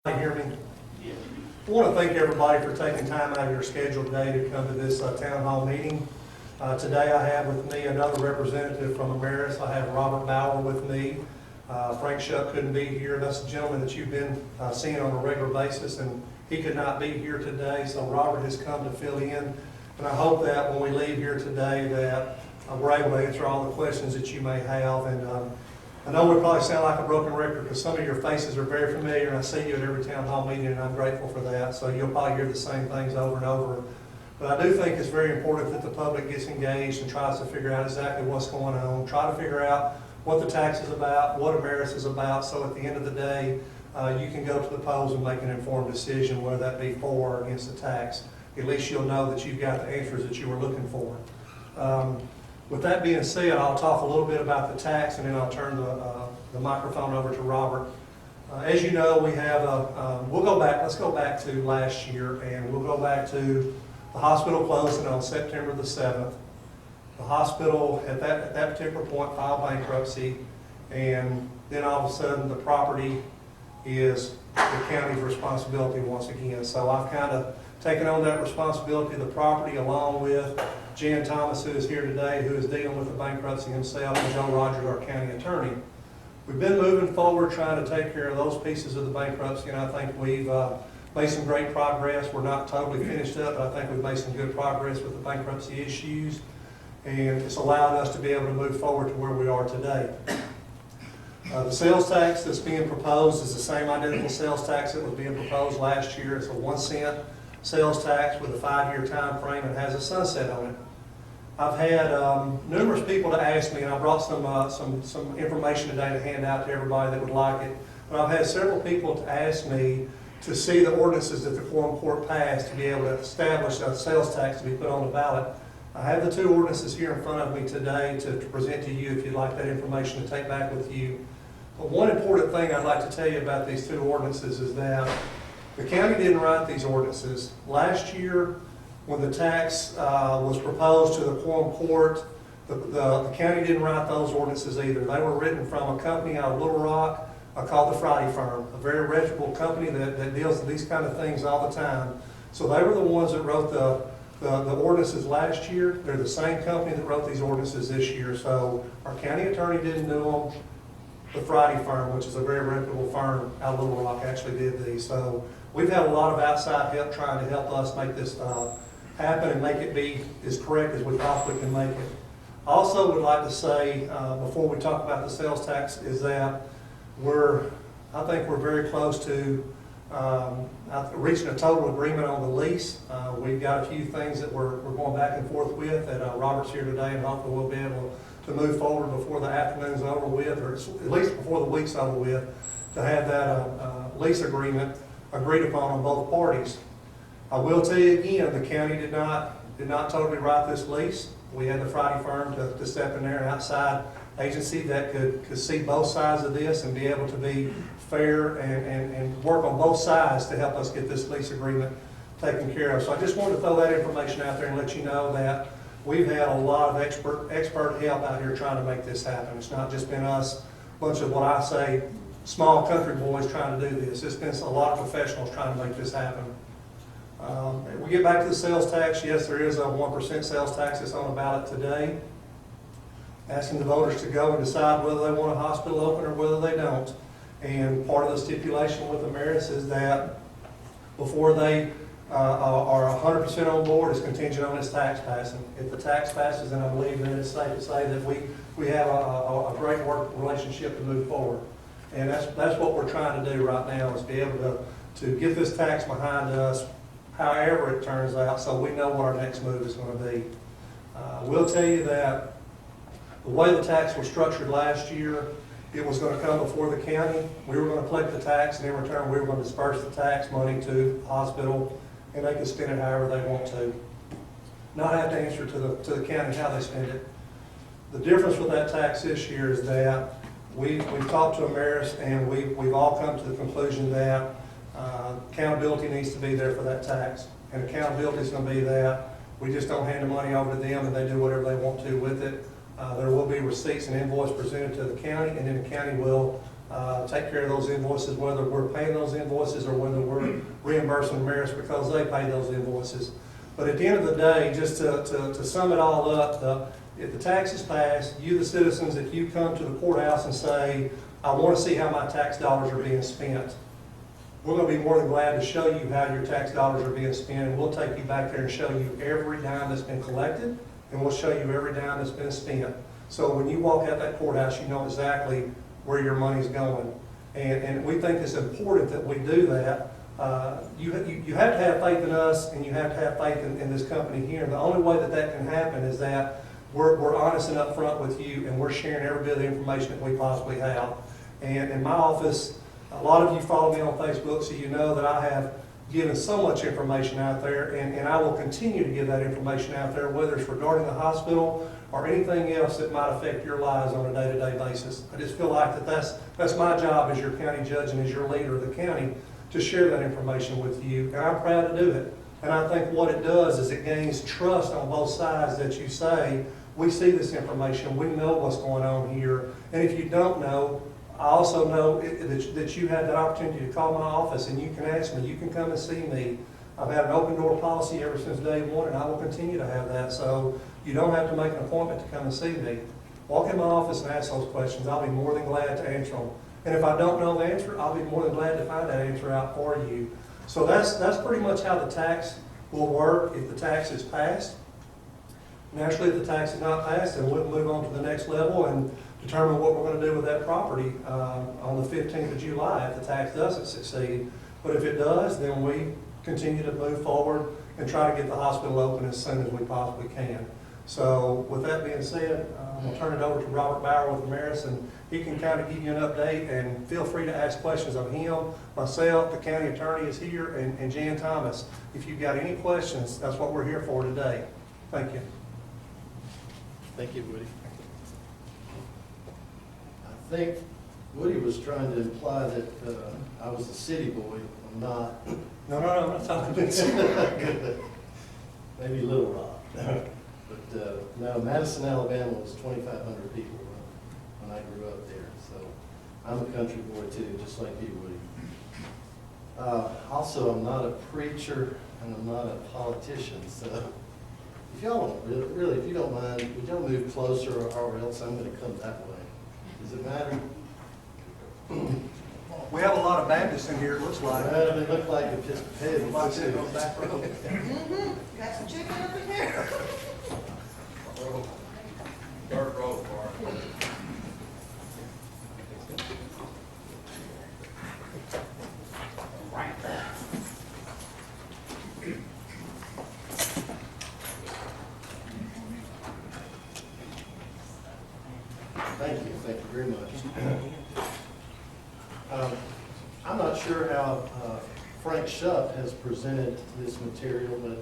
Hear me? I want to thank everybody for taking time out of your schedule today to come to this town hall meeting. Today I have with me another representative from Ameris. I have Robert Bauer with me. Frank Shuck couldn't be here. That's the gentleman that you've been seeing on a regular basis, and he could not be here today, so Robert has come to fill in. And I hope that when we leave here today that we're able to answer all the questions that you may have. And I know we probably sound like a broken record because some of your faces are very familiar, and I see you at every town hall meeting, and I'm grateful for that. So you'll probably hear the same things over and over. But I do think it's very important that the public gets engaged and tries to figure out exactly what's going on. Try to figure out what the tax is about, what Ameris is about, so at the end of the day, you can go to the polls and make an informed decision, whether that be for or against the tax. At least you'll know that you've got the answers that you were looking for. With that being said, I'll talk a little bit about the tax, and then I'll turn the microphone over to Robert. As you know, we have let's go back to last year, and we'll go back to the hospital closing on September the 7th. The hospital at that particular point filed bankruptcy, and then all of a sudden the property is the county's responsibility once again. So I've kind of taken on that responsibility of the property, along with Jan Thomas, who is here today, who is dealing with the bankruptcy himself, and Joe Rogers, our county attorney. We've been moving forward trying to take care of those pieces of the bankruptcy, and I think we've made some great progress. We're not totally finished up, but I think we've made some good progress with the bankruptcy issues, and it's allowed us to be able to move forward to where we are today. The sales tax that's being proposed is the same identical sales tax that was being proposed last year. It's a 1 cent sales tax with a 5-year time frame and has a sunset on it. I've had numerous people to ask me, and I brought some information today to hand out to everybody that would like it, but I've had several people to ask me to see the ordinances that the quorum court passed to be able to establish a sales tax to be put on the ballot. I have the two ordinances here in front of me today to present to you if you'd like that information to take back with you. But one important thing I'd like to tell you about these two ordinances is that the county didn't write these ordinances. Last year, when the tax was proposed to the quorum court, the county didn't write those ordinances either. They were written from a company out of Little Rock called the Friday Firm, a very reputable company that deals with these kind of things all the time. So they were the ones that wrote the ordinances last year. They're the same company that wrote these ordinances this year. So our county attorney didn't do them. The Friday Firm, which is a very reputable firm out of Little Rock, actually did these. So we've had a lot of outside help trying to help us make this happen and make it be as correct as we possibly can make it. I also would like to say, before we talk about the sales tax, is that I think we're very close to reaching a total agreement on the lease. We've got a few things that we're going back and forth with that Robert's here today, and hopefully we'll be able to move forward before the afternoon's over with, or at least before the week's over with, to have that lease agreement agreed upon on both parties. I will tell you again, the county did not totally write this lease. We had the Friday Firm to step in there, an outside agency that could see both sides of this and be able to be fair and work on both sides to help us get this lease agreement taken care of. So I just wanted to throw that information out there and let you know that we've had a lot of expert help out here trying to make this happen. It's not just been us, a bunch of what I say, small country boys trying to do this. It's been a lot of professionals trying to make this happen. We get back to the sales tax. Yes, there is a 1% sales tax that's on the ballot today, asking the voters to go and decide whether they want a hospital open or whether they don't. And part of the stipulation with Ameris is that before they are 100% on board, is contingent on this tax passing. If the tax passes, then I believe that it's safe to say that we have a great work relationship to move forward. And that's what we're trying to do right now, is be able to get this tax behind us, however it turns out, so we know what our next move is going to be. We'll tell you that the way the tax was structured last year, it was going to come before the county. We were going to collect the tax, and in return we were going to disperse the tax money to the hospital, and they can spend it however they want to. Not have to answer to the county how they spend it. The difference with that tax this year is that we've talked to Ameris, and we've all come to the conclusion that accountability needs to be there for that tax. And accountability is going to be that we just don't hand the money over to them and they do whatever they want to with it. There will be receipts and invoice presented to the county, and then the county will take care of those invoices, whether we're paying those invoices or whether we're reimbursing Ameris because they pay those invoices. But at the end of the day, just to sum it all up, if the tax is passed, you the citizens, if you come to the courthouse and say, I want to see how my tax dollars are being spent, we're going to be more than glad to show you how your tax dollars are being spent, and we'll take you back there and show you every dime that's been collected, and we'll show you every dime that's been spent. So when you walk out that courthouse, you know exactly where your money's going. And we think it's important that we do that. You have to have faith in us, and you have to have faith in this company here. And the only way that that can happen is that we're honest and upfront with you, and we're sharing every bit of the information that we possibly have. And in my office, a lot of you follow me on Facebook, so you know that I have given so much information out there, and I will continue to give that information out there, whether it's regarding the hospital or anything else that might affect your lives on a day-to-day basis. I just feel like that's my job as your county judge and as your leader of the county to share that information with you, and I'm proud to do it. And I think what it does is it gains trust on both sides, that you say, we see this information, we know what's going on here, and if you don't know, I also know that you have that opportunity to call my office and you can ask me, you can come and see me. I've had an open door policy ever since day one, and I will continue to have that. So you don't have to make an appointment to come and see me. Walk in my office and ask those questions. I'll be more than glad to answer them. And if I don't know the answer, I'll be more than glad to find that answer out for you. So that's pretty much how the tax will work if the tax is passed. Naturally, if the tax is not passed, then we'll move on to the next level and determine what we're going to do with that property on the 15th of July if the tax doesn't succeed. But if it does, then we continue to move forward and try to get the hospital open as soon as we possibly can. So with that being said, I'll turn it over to Robert Bauer with Ameris, and he can kind of give you an update, and feel free to ask questions of him. Myself, the county attorney is here, and Jan Thomas. If you've got any questions, that's what we're here for today. Thank you. Thank you, Woody. I think Woody was trying to imply that I was a city boy. I'm not. No, I'm not talking to you. Maybe Little Rock. But no, Madison, Alabama was 2,500 people when I grew up there. So I'm a country boy too, just like you, Woody. Also, I'm not a preacher and I'm not a politician. So if y'all don't really, if you don't mind, would y'all move closer, or else I'm going to come that way. Does it matter? We have a lot of Baptists in here, it looks like. Well, they look like Episcopalians. Like sitting on the back row. Got some chicken up in here? Dirt road for it. Thank you very much. I'm not sure how Frank Shupp has presented this material, but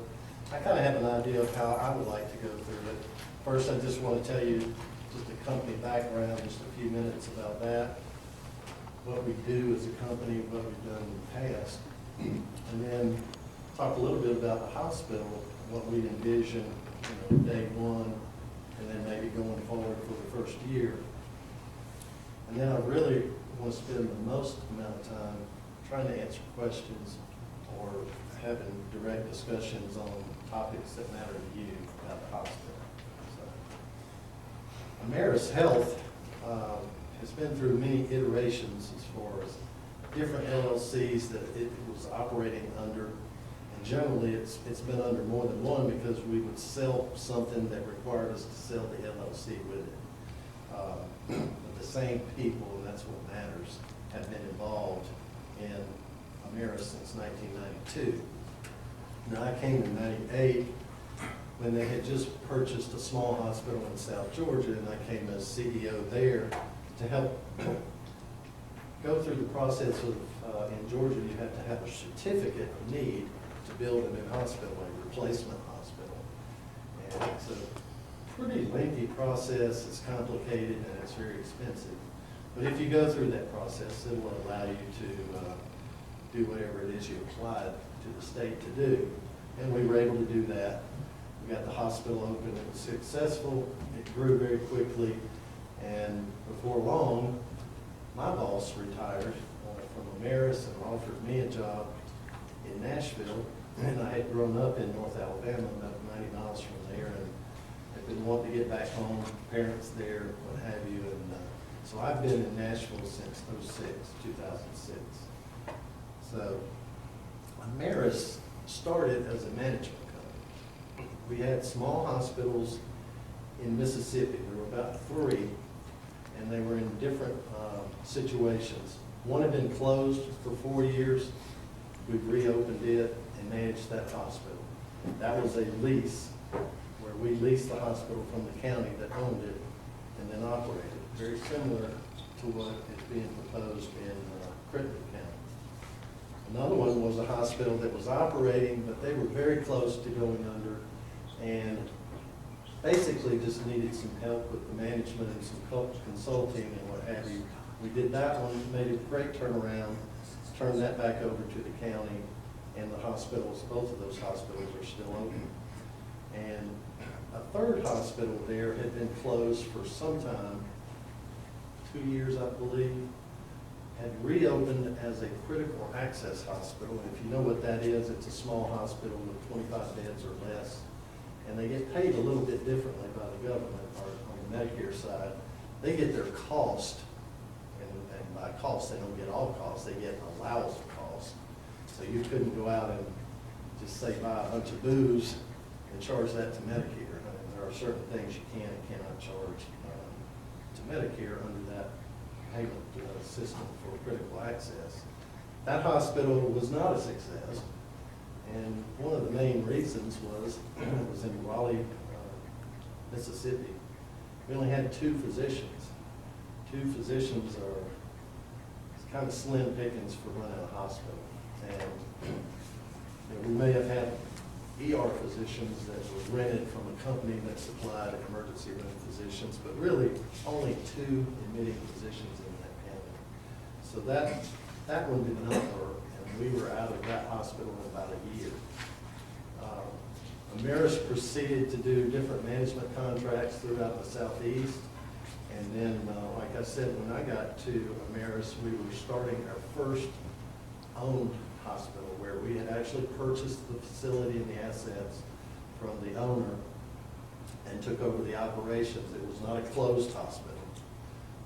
I kind of have an idea of how I would like to go through it. First, I just want to tell you just a company background, just a few minutes about that, what we do as a company, what we've done in the past, and then talk a little bit about the hospital, what we envision, day one, and then maybe going forward for the first year. And then I really want to spend the most amount of time trying to answer questions or having direct discussions on topics that matter to you about the hospital. So, Ameris Health has been through many iterations as far as different LLCs that it was operating under. And generally, it's been under more than one because we would sell something that required us to sell the LLC with it. But the same people, and that's what matters, have been involved in Ameris since 1992. Now, I came in '98 when they had just purchased a small hospital in South Georgia, and I came as CEO there to help go through the process of, in Georgia, you have to have a certificate of need to build a new hospital, a replacement hospital. And it's a pretty lengthy process, it's complicated, and it's very expensive. But if you go through that process, it will allow you to do whatever it is you applied to the state to do. And we were able to do that. We got the hospital open, it was successful, it grew very quickly, and before long, my boss retired from Ameris and offered me a job in Nashville. And I had grown up in North Alabama, about 90 miles from there, and had been wanting to get back home, parents there, what have you. And so I've been in Nashville since 2006. So Ameris started as a management company. We had small hospitals in Mississippi. There were about 3, and they were in different situations. One had been closed for 4 years. We've reopened it and managed that hospital. That was a lease where we leased the hospital from the county that owned it and then operated. Very similar to what is being proposed in Crittenden County. Another one was a hospital that was operating, but they were very close to going under and basically just needed some help with the management and some consulting and what have you. We did that one, made a great turnaround, turned that back over to the county, and the hospitals, both of those hospitals are still open. And a third hospital there had been closed for some time, 2 years, I believe, had reopened as a critical access hospital. And if you know what that is, it's a small hospital with 25 beds or less. And they get paid a little bit differently by the government, or on the Medicare side. They get their cost, and by cost, they don't get all costs, they get allowable cost. So you couldn't go out and just say buy a bunch of booze and charge that to Medicare. I mean, there are certain things you can and cannot charge to Medicare under that payment system for critical access. That hospital was not a success, and one of the main reasons was it was in Raleigh, Mississippi. We only had 2 physicians. 2 physicians are kind of slim pickings for running a hospital. And we may have had ER physicians that were rented from a company that supplied emergency room physicians, but really only 2 admitting physicians in that county. So that one did not work, and we were out of that hospital in about a year. Ameris proceeded to do different management contracts throughout the Southeast. And then, like I said, when I got to Ameris, we were starting our first owned hospital where we had actually purchased the facility and the assets from the owner and took over the operations. It was not a closed hospital.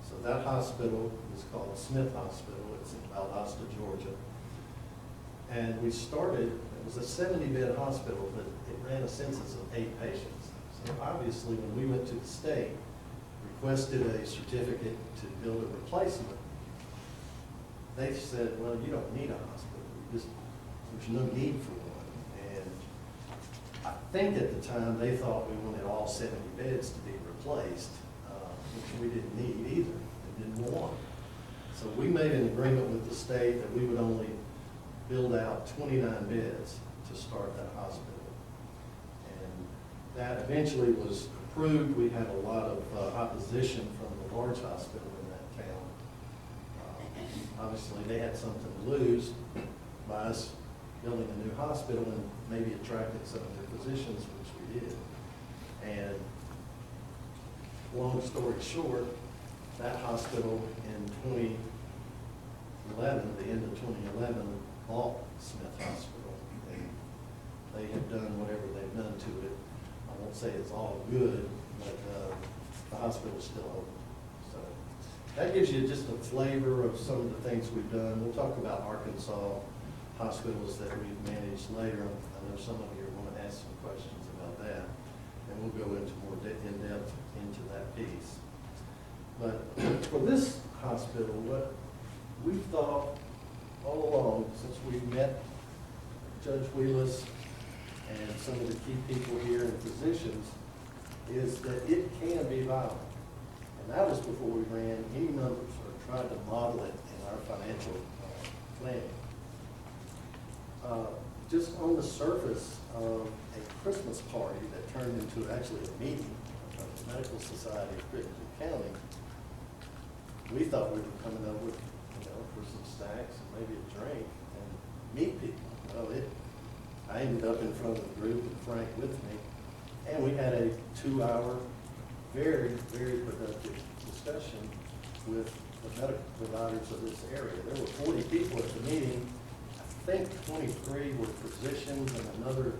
So that hospital is called Smith Hospital. It's in Valdosta, Georgia. And we started, it was a 70-bed hospital, but it ran a census of 8 patients. So obviously when we went to the state, requested a certificate to build a replacement, they said, well, you don't need a hospital. There's no need for one. And I think at the time they thought we wanted all 70 beds to be replaced, which we didn't need either and didn't want. So we made an agreement with the state that we would only build out 29 beds to start that hospital. And that eventually was approved. We had a lot of opposition from the large hospital in that town. Obviously, they had something to lose by us building a new hospital and maybe attracting some of their physicians, which we did. And long story short, that hospital in 2011, the end of 2011, bought Smith Hospital. And they have done whatever they've done to it. I won't say it's all good, but the hospital's still open. So that gives you just a flavor of some of the things we've done. We'll talk about Arkansas hospitals that we've managed later. I know some of you are going to ask some questions about that, and we'll go into more in-depth into that piece. But for this hospital, what we've thought all along, since we've met Judge Wheeless and some of the key people here and physicians, is that it can be viable. And that was before we ran any numbers or tried to model it in our financial planning. Just on the surface of a Christmas party that turned into actually a meeting of the Medical Society of Crittenden County, we thought we were coming up with, for some snacks and maybe a drink and meet people. Well, I ended up in front of the group and Frank with me, and we had a 2-hour, very, very productive discussion with the medical providers of this area. There were 40 people at the meeting. I think 23 were physicians and another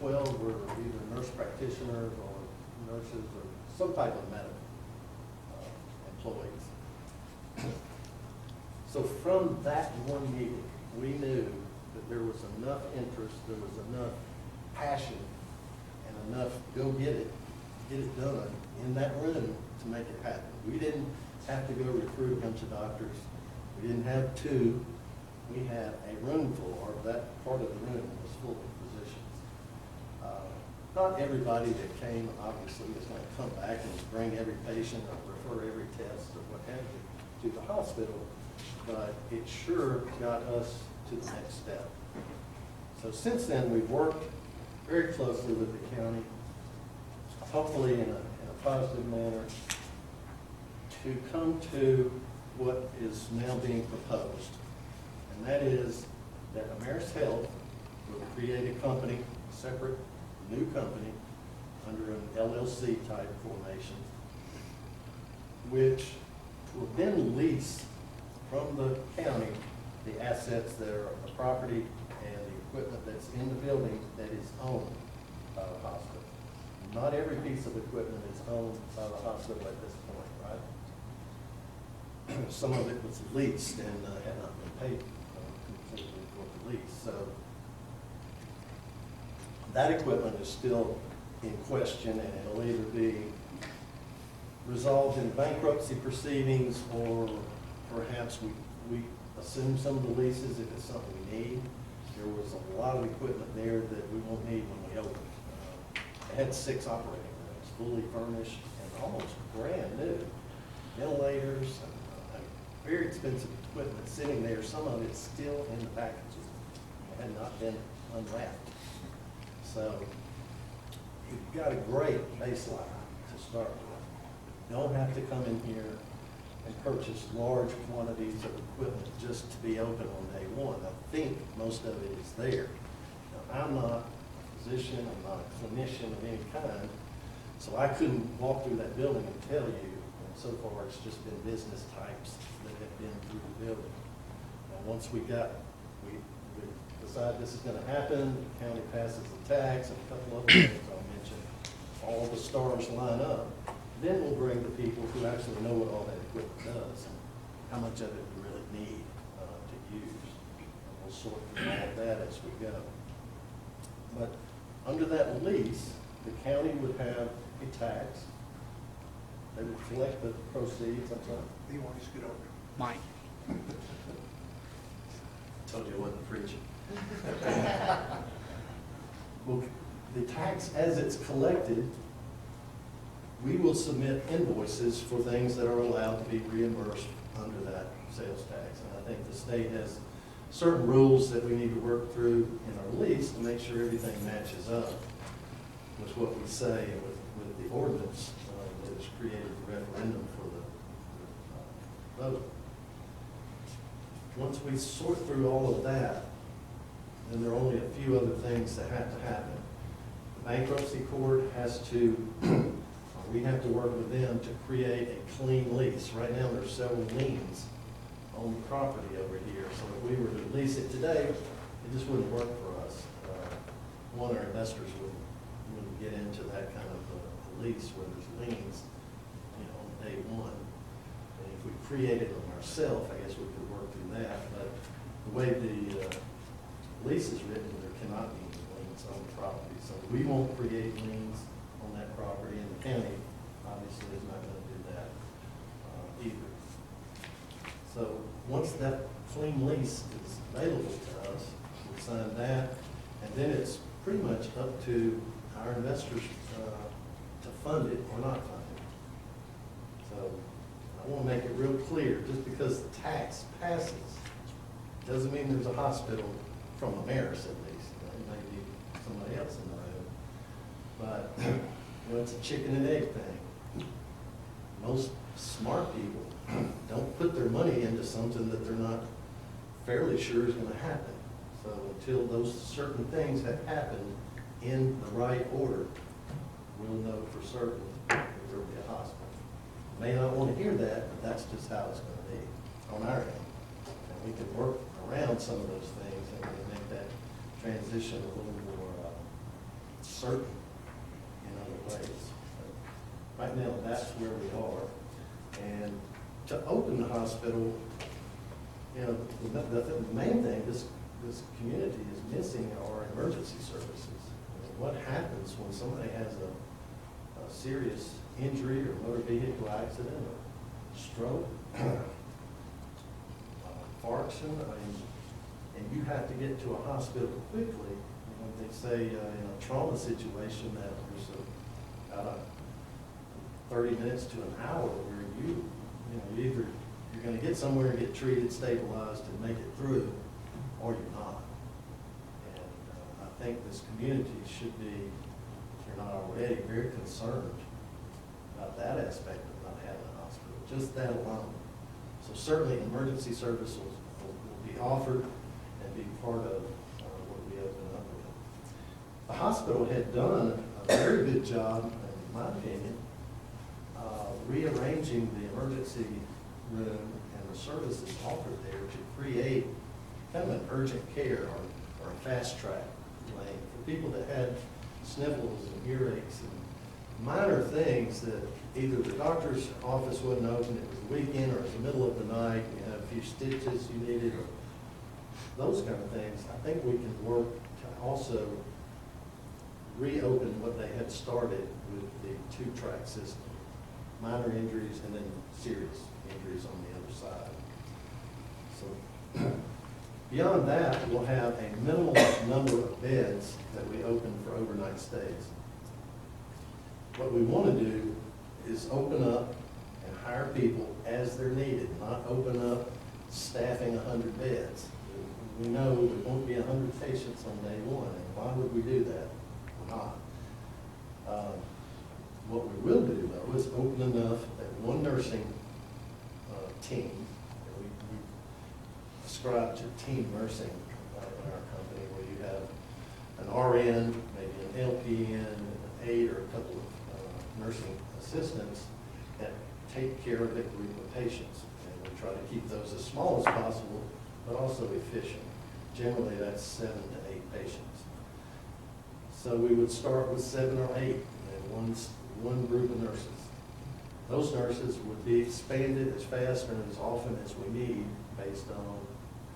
12 were either nurse practitioners or nurses or some type of medical employees. So from that one meeting, we knew that there was enough interest, there was enough passion, and enough go get it done in that room to make it happen. We didn't have to go recruit a bunch of doctors. We didn't have two. We had a room full, or that part of the room was full of physicians. Not everybody that came, obviously, is going to come back and bring every patient or refer every test or what have you to the hospital, but it sure got us to the next step. So since then, we've worked very closely with the county, hopefully in a positive manner, to come to what is now being proposed. And that is that Ameris Health will create a company, a separate new company, under an LLC type formation, which will then lease from the county the assets that are the property and the equipment that's in the building that is owned by the hospital. Not every piece of equipment is owned by the hospital at this point, right? Some of it was leased and had not been paid completely for the lease. So that equipment is still in question, and it'll either be resolved in bankruptcy proceedings, or perhaps we assume some of the leases if it's something we need. There was a lot of equipment there that we won't need when we open. It had 6 operating rooms, fully furnished and almost brand new. Ventilators, and very expensive equipment sitting there. Some of it's still in the packages. It had not been unwrapped. So you've got a great baseline to start with. You don't have to come in here and purchase large quantities of equipment just to be open on day one. I think most of it is there. Now, I'm not a physician, I'm not a clinician of any kind, so I couldn't walk through that building and tell you. And so far, it's just been business types that have been through the building. Now, once we decide this is going to happen, the county passes the tax, and a couple other things I'll mention, all the stars line up, then we'll bring the people who actually know what all that equipment does and how much of it we really need to use. And we'll sort through all of that as we go. But under that lease, the county would have a tax. They would collect the proceeds. I'm sorry. You want to scoot over? Mike. Told you I wasn't preaching. Well, the tax, as it's collected, we will submit invoices for things that are allowed to be reimbursed under that sales tax. And I think the state has certain rules that we need to work through in our lease to make sure everything matches up with what we say and with the ordinance that has created the referendum for the vote. Once we sort through all of that, then there are only a few other things that have to happen. The bankruptcy court has to, we have to work with them to create a clean lease. Right now, there's several liens on the property over here, so if we were to lease it today, it just wouldn't work for us. One, our investors wouldn't get into that kind of a lease where there's liens, on day one. And if we created them ourselves, I guess we could work through that. But the way the lease is written, there cannot be any liens on the property. So we won't create liens on that property, and the county obviously is not going to do that either. So once that clean lease is available to us, we sign that, and then it's pretty much up to our investors to fund it or not fund it. So I want to make it real clear, just because the tax passes doesn't mean there's a hospital from Ameris at least. It may be somebody else in the room. But it's a chicken and egg thing. Most smart people don't put their money into something that they're not fairly sure is going to happen. So until those certain things have happened in the right order, we'll know for certain if there will be a hospital. May not want to hear that, but that's just how it's going to be. need on our end. And we can work around some of those things and make that transition a little more certain in other ways. But right now, that's where we are. And to open the hospital, you know, the main thing this community is missing are emergency services. I mean, what happens when somebody has a serious injury or motor vehicle accident or stroke, infarction, and you have to get to a hospital quickly. You know, they say in a trauma situation that there's about 30 minutes to an hour where you're going to get somewhere and get treated, stabilized, and make it through, or you're not. And I think this community should be, if you're not already, very concerned about that aspect of not having a hospital, just that alone. So certainly emergency service will be offered and be part of what we open up with. The hospital had done a very good job, in my opinion, rearranging the emergency room and the services offered there to create kind of an urgent care or a fast track lane for people that had sniffles and earaches and minor things that either the doctor's office wasn't open, it was the weekend, or it was the middle of the night, and you had a few stitches you needed, or those kind of things. I think we can work to also reopen what they had started with the two-track system. Minor injuries and then serious injuries on the other side. So beyond that, we'll have a minimal number of beds that we open for overnight stays. What we want to do is open up and hire people as they're needed, not open up staffing 100 beds. We know there won't be 100 patients on day one, and why would we do that? We're not. What we will do, though, is open enough that one nursing team, and we ascribe to team nursing in our company, where you have an RN, maybe an LPN, an aide, or a couple of nursing assistants that take care of a group of patients. And we try to keep those as small as possible, but also efficient. Generally, that's 7 to 8 patients. So we would start with 7 or 8, and one group of nurses. Those nurses would be expanded as fast or as often as we need based on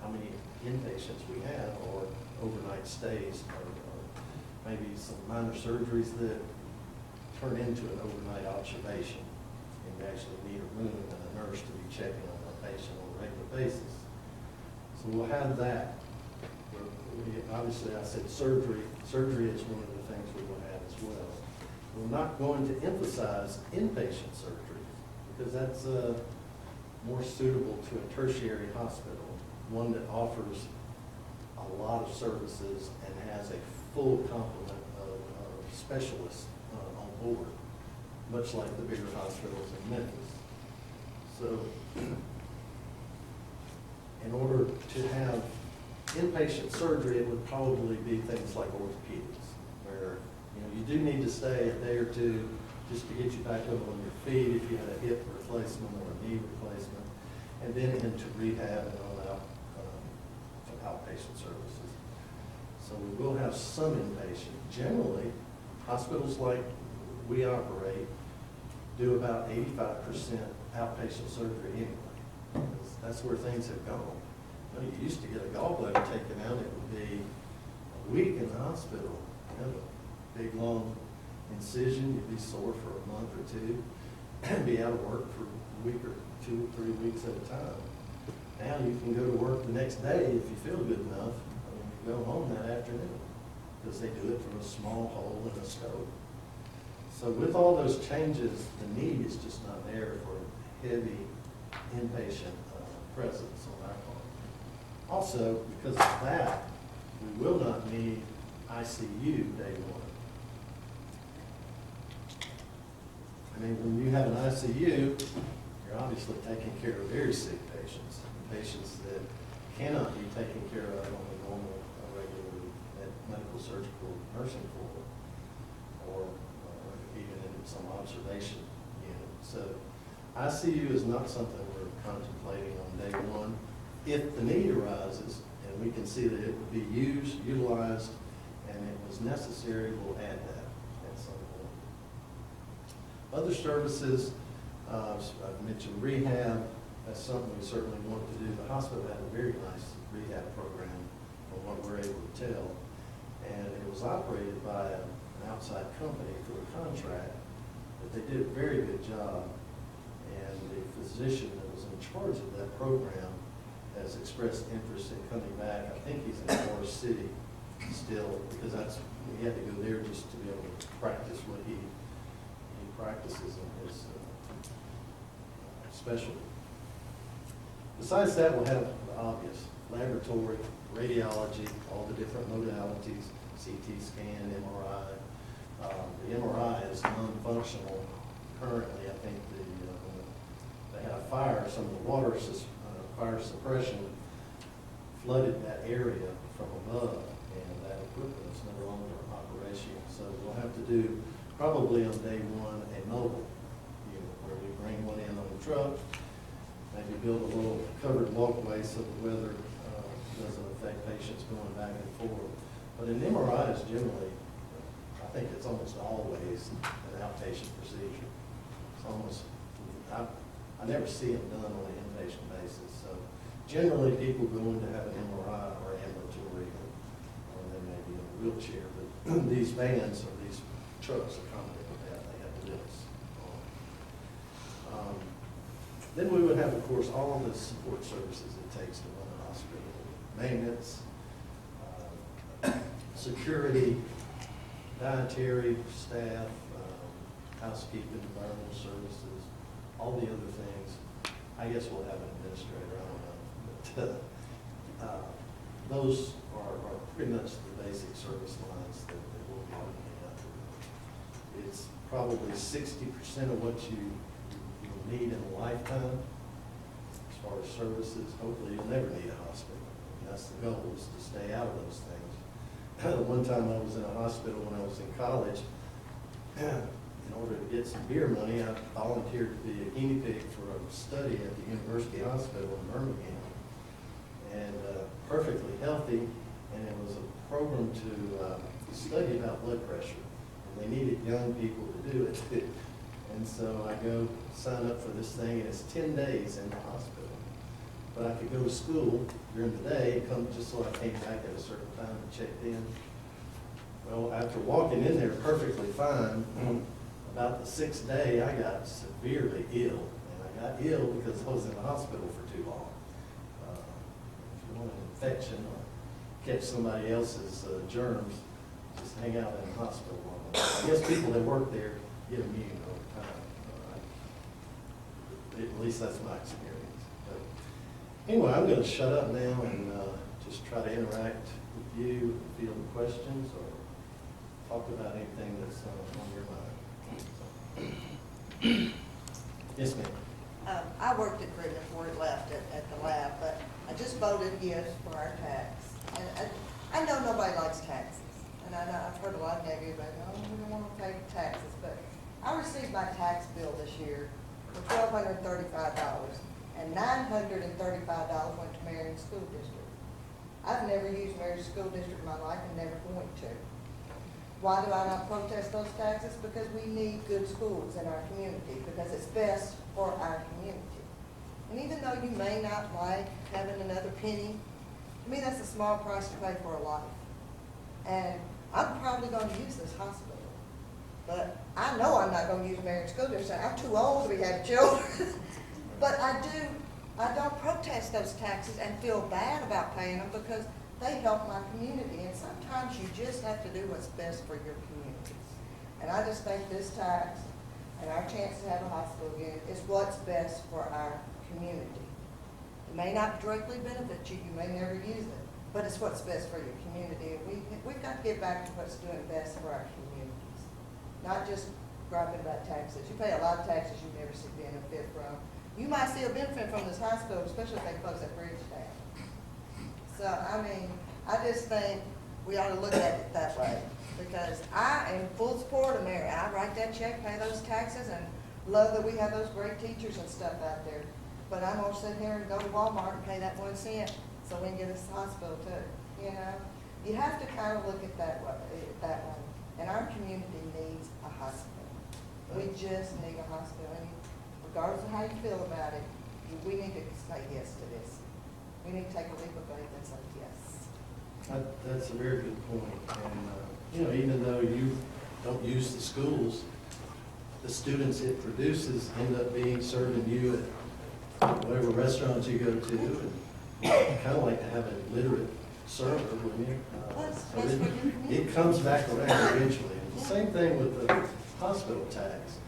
how many inpatients we have, or overnight stays, or maybe some minor surgeries that turn into an overnight observation. And we actually need a room and a nurse to be checking on a patient on a regular basis. So we'll have that. Obviously, I said surgery. Surgery is one of the things we will have as well. We're not going to emphasize inpatient surgery because that's more suitable to a tertiary hospital, one that offers a lot of services and has a full complement of specialists on board, much like the bigger hospitals in Memphis. So in order to have inpatient surgery, it would probably be things like orthopedics, where you do need to stay a day or two just to get you back up on your feet if you had a hip replacement or a knee replacement, and then into rehab and all outpatient services. So we will have some inpatient. Generally, hospitals like we operate do about 85% outpatient surgery anyway. That's where things have gone. You used to get a gallbladder taken out, it would be a week in the hospital. You have a big, long incision, you'd be sore for a month or two, and be out of work for a week or 2 or 3 weeks at a time. Now you can go to work the next day if you feel good enough, and you go home that afternoon, because they do it from a small hole in a scope. So with all those changes, the need is just not there for heavy inpatient presence on our part. Also, because of that, we will not need ICU day one. I mean, when you have an ICU, you're obviously taking care of very sick patients, patients that cannot be taken care of on a normal, regular medical surgical nursing floor, or even in some observation unit. So ICU is not something we're contemplating on day one. If the need arises, and we can see that it would be used, utilized, and it was necessary, we'll add that at some point. Other services, I've mentioned rehab. That's something we certainly want to do. The hospital had a very nice rehab program from what we're able to tell. And it was operated by an outside company through a contract, but they did a very good job. And the physician that was in charge of that program has expressed interest in coming back. I think he's in Forest City still, because he had to go there just to be able to practice what he practices in his specialty. Besides that, we'll have the obvious: laboratory, radiology, all the different modalities, CT scan, MRI. The MRI is non-functional currently. I think they had a fire, some of the fire suppression flooded that area from above, and that equipment is no longer operational. So we'll have to do, probably on day one, a mobile unit where we bring one in on the truck, maybe build a little covered walkway so the weather doesn't affect patients going back and forth. But an MRI is generally, I think it's almost always an outpatient procedure. It's almost, I never see them done on an inpatient basis. So generally people go in to have an MRI or ambulatory, or they may be in a wheelchair, but these vans or these trucks accommodate that. They have lifts. Then we would have, of course, all the support services it takes to run a hospital: maintenance, security, dietary staff, housekeeping, environmental services, all the other things. I guess we'll have an administrator, I don't know. But those are pretty much the basic service lines that we'll be looking at. It's probably 60% of what you need in a lifetime as far as services. Hopefully you'll never need a hospital. And that's the goal, is to stay out of those things. One time I was in a hospital when I was in college. In order to get some beer money, I volunteered to be a guinea pig for a study at the University Hospital in Birmingham. And perfectly healthy, and it was a program to study about blood pressure. And they needed young people to do it. And so I go sign up for this thing, and it's 10 days in the hospital. But I could go to school during the day and come just so I came back at a certain time and checked in. Well, after walking in there perfectly fine, about the 6th day, I got severely ill. And I got ill because I was in the hospital for too long. If you want an infection or catch somebody else's germs, just hang out in the hospital long enough. I guess people that work there get immune over time. At least that's my experience. But anyway, I'm going to shut up now and just try to interact with you, field questions, or talk about anything that's on your mind. Yes, ma'am. I worked at Crittenden before it left at the lab, but I just voted yes for our tax. And I know nobody likes taxes. And I know I've heard a lot of negative about, oh, we don't want to pay taxes. But I received my tax bill this year for $1,235, and $935 went to Marion School District. I've never used Marion School District in my life and never going to. Why do I not protest those taxes? Because we need good schools in our community, because it's best for our community. And even though you may not like having another penny, to me that's a small price to pay for a life. And I'm probably going to use this hospital. But I know I'm not going to use Marion School District. I'm too old to be having children. But I don't protest those taxes and feel bad about paying them, because they help my community. And sometimes you just have to do what's best for your community. And I just think this tax and our chance to have a hospital again is what's best for our community. It may not directly benefit you, you may never use it, but it's what's best for your community. And we've got to get back to what's doing best for our communities, not just griping about taxes. You pay a lot of taxes you never see benefit from. You might see a benefit from this hospital, especially if they close that bridge down. So, I mean, I just think we ought to look at it that way, because I am full support of Ameris. I write that check, pay those taxes, and love that we have those great teachers and stuff out there. but I'm gonna sit here and go to Walmart and pay that 1 cent so we can get us a hospital too, you know? You have to kind of look at that way, and our community needs a hospital. We just need a hospital, and regardless of how you feel about it, we need to say yes to this. We need to take a leap of faith and say yes. That's a very good point. And, you know, even though you don't use the schools, the students it produces end up being serving you at whatever restaurants you go to. And kind of like to have a literate server, wouldn't you? That's So what you need. it comes back around eventually. And the same thing with the hospital tax.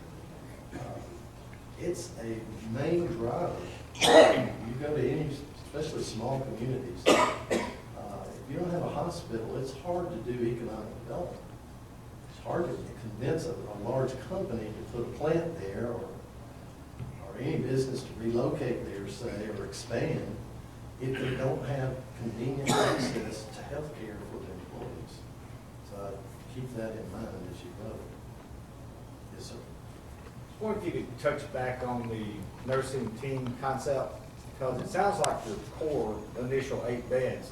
It's a main driver. You go to any, especially small communities, if you don't have a hospital, it's hard to do economic development. It's hard to convince a large company to put a plant there or any business to relocate there, say, or expand if they don't have convenient access to health care for their employees. So keep that in mind as you vote. Yes, sir. I wonder if you could touch back on the nursing team concept, because it sounds like your core initial 8 beds,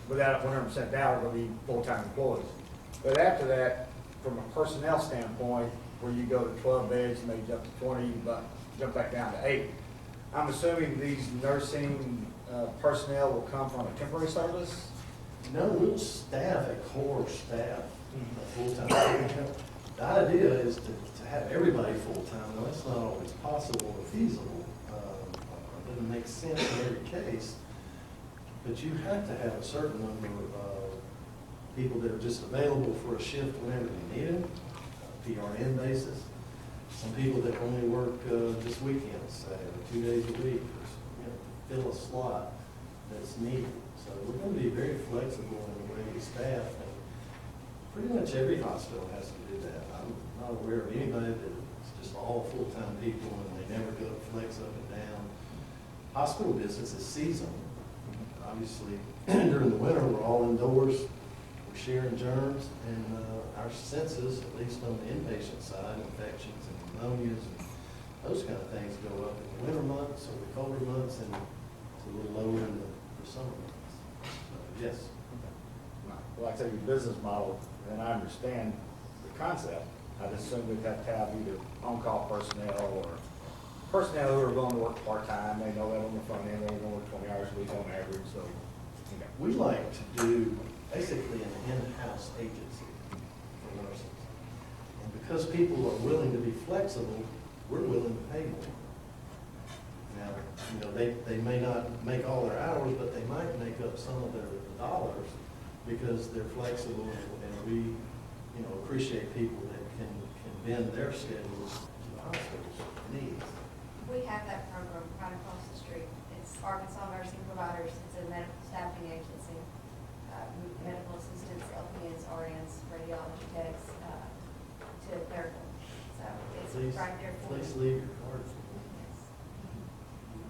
without 100% doubt, are going to be full-time employees. But after that, from a personnel standpoint, where you go to 12 beds, maybe jump to 20, but jump back down to 8, I'm assuming these nursing personnel will come from a temporary service? No, we'll staff a core staff, a full-time. The idea is to have everybody full-time. Now, that's not always possible or feasible. It doesn't make sense in every case. But you have to have a certain number of people that are just available for a shift whenever you need them, PRN basis. Some people that only work just weekends, say, or 2 days a week, or, you know, fill a slot that's needed. So we're going to be very flexible in the way we staff, and pretty much every hospital has to do that. I'm not aware of anybody that's just all full-time people and they never go flex up and down. Hospital business is seasonal. Obviously, during the winter, we're all indoors, we're sharing germs, and our census, at least on the inpatient side, infections and pneumonias and those kind of things go up in the winter months or the colder months, and it's a little lower in the summer months. So, yes. Well, like I said, your business model, and I understand the concept, I'd assume we'd have to have either on-call personnel or personnel who are going to work part-time. They know that on the front end, they're going to work 20 hours a week on average, so, you know. We like to do basically an in-house agency for nurses. And because people are willing to be flexible, we're willing to pay more. Now, you know, they may not make all their hours, but they might make up some of their dollars because they're flexible, and we, you know, appreciate people that can bend their schedules to the hospital's needs. We have that program right across the street. It's Arkansas Nursing Providers. It's a medical staffing agency. Medical assistants, LPNs, RNs, radiology techs, to clerical. So it's right there for Please you. leave your card.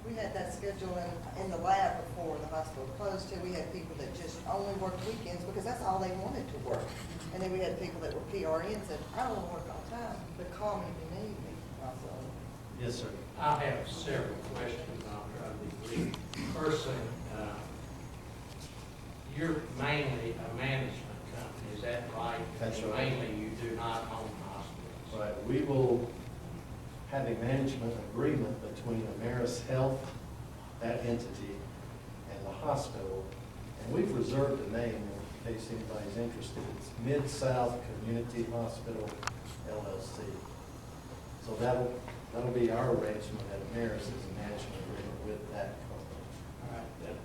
We had that schedule in the lab before the hospital closed too. We had people that just only worked weekends because that's all they wanted to work. And then we had people that were PRNs that, I don't want to work all the time, but call me if you need me. Also, Yes, sir. I have several questions I'll try to be brief. First thing, you're mainly a management company, is that right? That's right. Mainly you do not own hospitals. But we will have a management agreement between Ameris Health, that entity, and the hospital. And we've reserved a name in case anybody's interested. It's Mid-South Community Hospital LLC. So that'll be our arrangement at Ameris, is a management agreement with that company. All right, then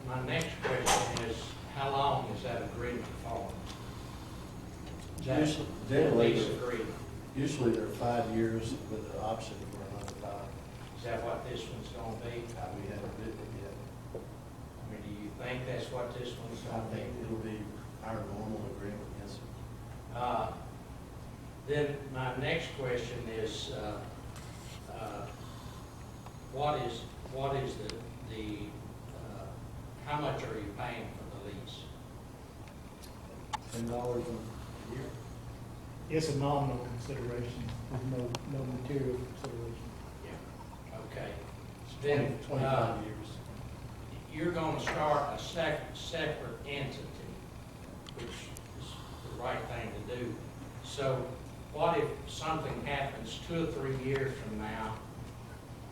my next question is, how long is that agreement for? Usually- generally- Lease agreement. Usually they're 5 years with the option for another 5. Is that what this one's gonna be? We haven't written it yet. I mean, do you think that's what this one's I gonna be? think it'll be our normal agreement, yes, sir. Then my next question is, what is the how much are you paying for the lease? $10 a year. It's a nominal consideration, there's no material consideration. Yeah. Okay, then, 25 years. you're gonna start a separate entity, which is the right thing to do. So what if something happens 2 or 3 years from now,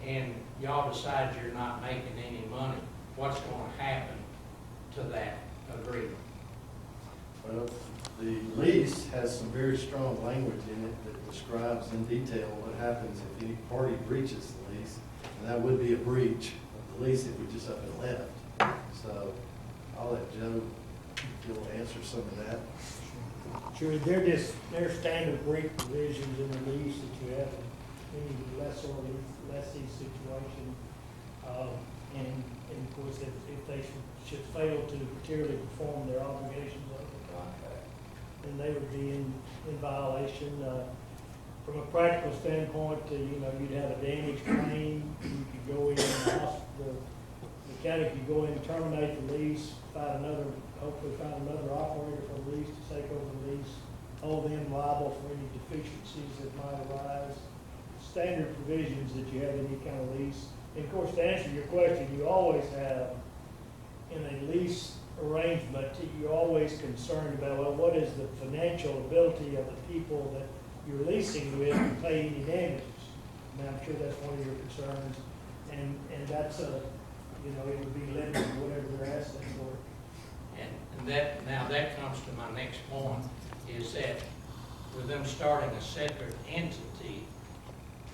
and y'all decide you're not making any money? What's gonna happen to that agreement? Well, the lease has some very strong language in it that describes in detail what happens if any party breaches the lease. And that would be a breach of the lease if we just up and left. So I'll let Joe, if you'll answer some of that. Sure, they're standard break provisions in the lease that you have in any lessee situation. And of course, if they should fail to materially perform their obligations under the contract, then they would be in violation. From a practical standpoint, you'd have a damage claim, you could go in, the county could go in and terminate the lease, hopefully find another operator for the lease to take over the lease, hold them liable for any deficiencies that might arise. Standard provisions that you have in any kind of lease. And of course, to answer your question, you always have, in a lease arrangement, you're always concerned about, well, what is the financial ability of the people that you're leasing with to pay any damages? And I'm sure that's one of your concerns. And that's it would be limited to whatever their assets were. And that comes to my next point, is that with them starting a separate entity,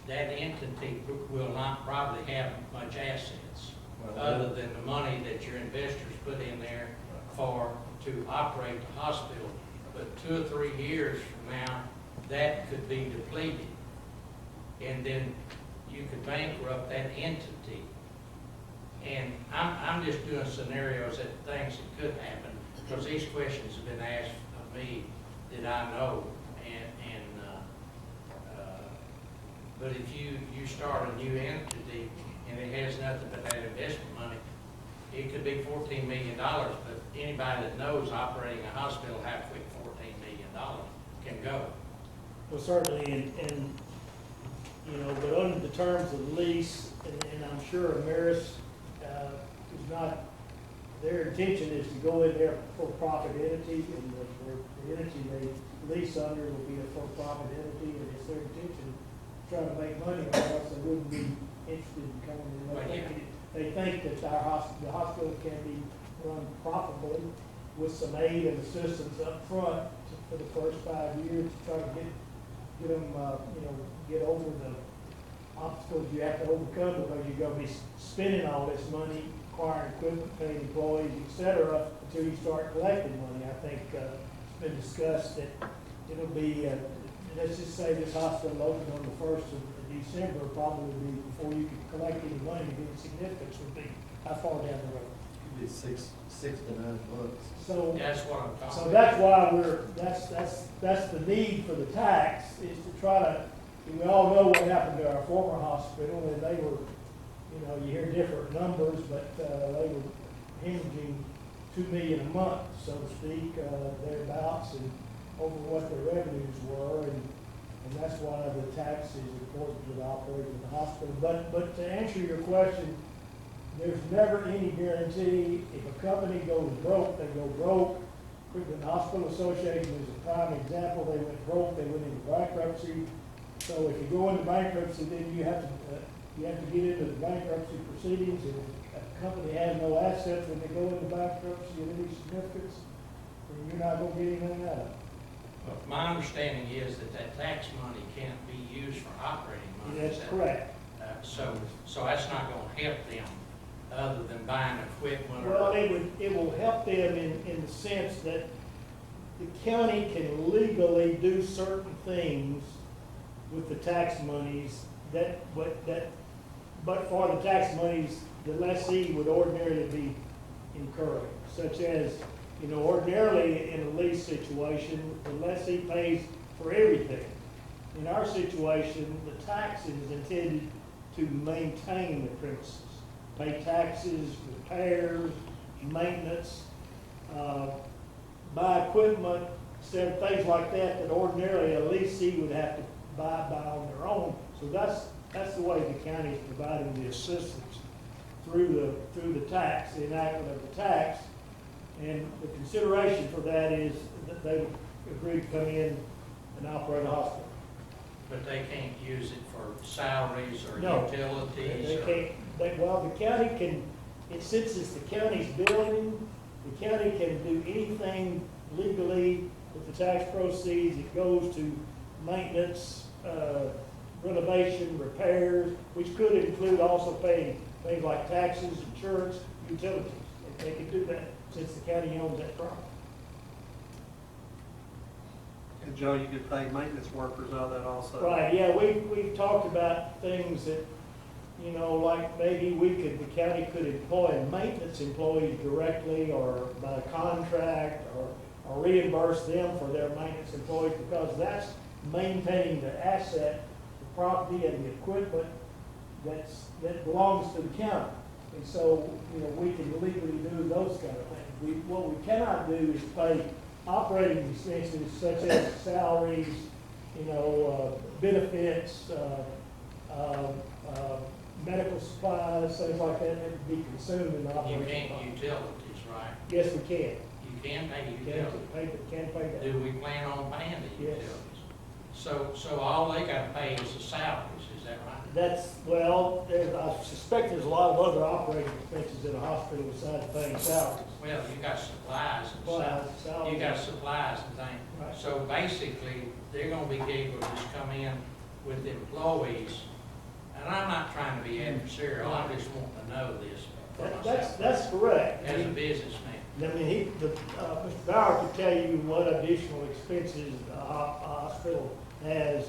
that entity will not probably have much assets, other than the money that your investors put in there to operate the hospital. But 2 or 3 years from now, that could be depleted. And then you could bankrupt that entity. And I'm just doing scenarios that things that could happen, because these questions have been asked of me that I know. But if you start a new entity and it has nothing but that investment money, it could be $14 million, but anybody that knows operating a hospital, how quick $14 million can go. Well, certainly, but under the terms of the lease, and I'm sure Ameris is not, their intention is to go in there for a profit entity, and the entity they lease under will be a for-profit entity, and it's their intention to try to make money, or else they wouldn't be interested in coming in. They think that the hospital can be run profitably with some aid and assistance up front for the first 5 years to try to get them, get over the obstacles you have to overcome, because you're going to be spending all this money, acquiring equipment, paying employees, etc., until you start collecting money. I think it's been discussed that it'll be, let's just say this hospital opened on the 1st of December, probably would be before you could collect any money. The significance would be how far down the road. Could be six to 9 months. So That's what I'm talking about. So that's why that's the need for the tax, is to try to, we all know what happened to our former hospital, and they were, you hear different numbers, but they were hemorrhaging $2 million a month, so to speak, thereabouts, and over what their revenues were, and that's why the tax is important to the operation of the hospital. But to answer your question, there's never any guarantee. If a company goes broke, they go broke. Crittenden Hospital Association is a prime example. They went broke, they went into bankruptcy. So if you go into bankruptcy, then you have to get into the bankruptcy proceedings. And if a company has no assets when they go into bankruptcy of any significance, then you're not going to get anything out of it. My understanding is that tax money can't be used for operating money. That's correct. So that's not going to help them, other than buying equipment or... Well, it will help them in the sense that the county can legally do certain things with the tax monies but for the tax monies, the lessee would ordinarily be incurring, such as, ordinarily in a lease situation, the lessee pays for everything. In our situation, the tax is intended to maintain the premises, pay taxes, repairs, maintenance, buy equipment, things like that ordinarily a lessee would have to buy on their own. So that's That's the way the county is providing the assistance through the tax, the enactment of the tax. And the consideration for that is that they agreed to come in and operate a hospital. But they can't use it for salaries or No. utilities They or? can't, well, the county can, since it's the county's building, the county can do anything legally with the tax proceeds. It goes to maintenance, renovation, repairs, which could include also paying things like taxes, insurance, utilities. They can do that since the county owns that property. And Joe, you could pay maintenance workers out of that also. Right, yeah, we've talked about things that, you know, like maybe the county could employ maintenance employees directly or by contract or reimburse them for their maintenance employees, because that's maintaining the asset, the property and the equipment that belongs to the county. And so, you know, we can legally do those kind of things. What we cannot do is pay operating expenses such as salaries, you know, benefits, medical supplies, things like that would be consumed in the You operation. can't utilities, right? Yes, we can. You can pay Can utilities. pay that. Do we plan on paying the Yes. utilities? So all they gotta pay is the salaries, is that right? I suspect there's a lot of other operating expenses in a hospital besides paying salaries. Well, you got supplies and Supplies, stuff. salaries. You got supplies and things. Right. So basically, they're gonna be able to just come in with employees. And I'm not trying to be adversarial, I just want to know this for myself. That's correct. As a businessman. I mean, Mr. Bauer could tell you what additional expenses a hospital has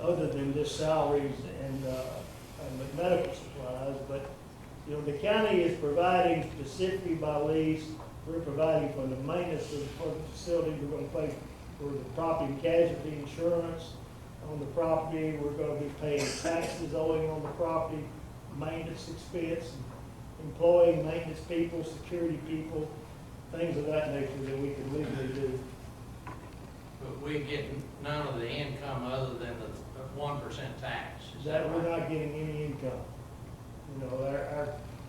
other than just salaries and the medical supplies, but, you know, the county is providing specifically by lease, we're providing for the maintenance for the facility, we're gonna pay for the property and casualty insurance on the property, we're gonna be paying taxes owing on the property, maintenance expense, employing maintenance people, security people, things of that nature that we can legally do. But we get none of the income other than the 1% tax, is that That we're right? not getting any income. You know,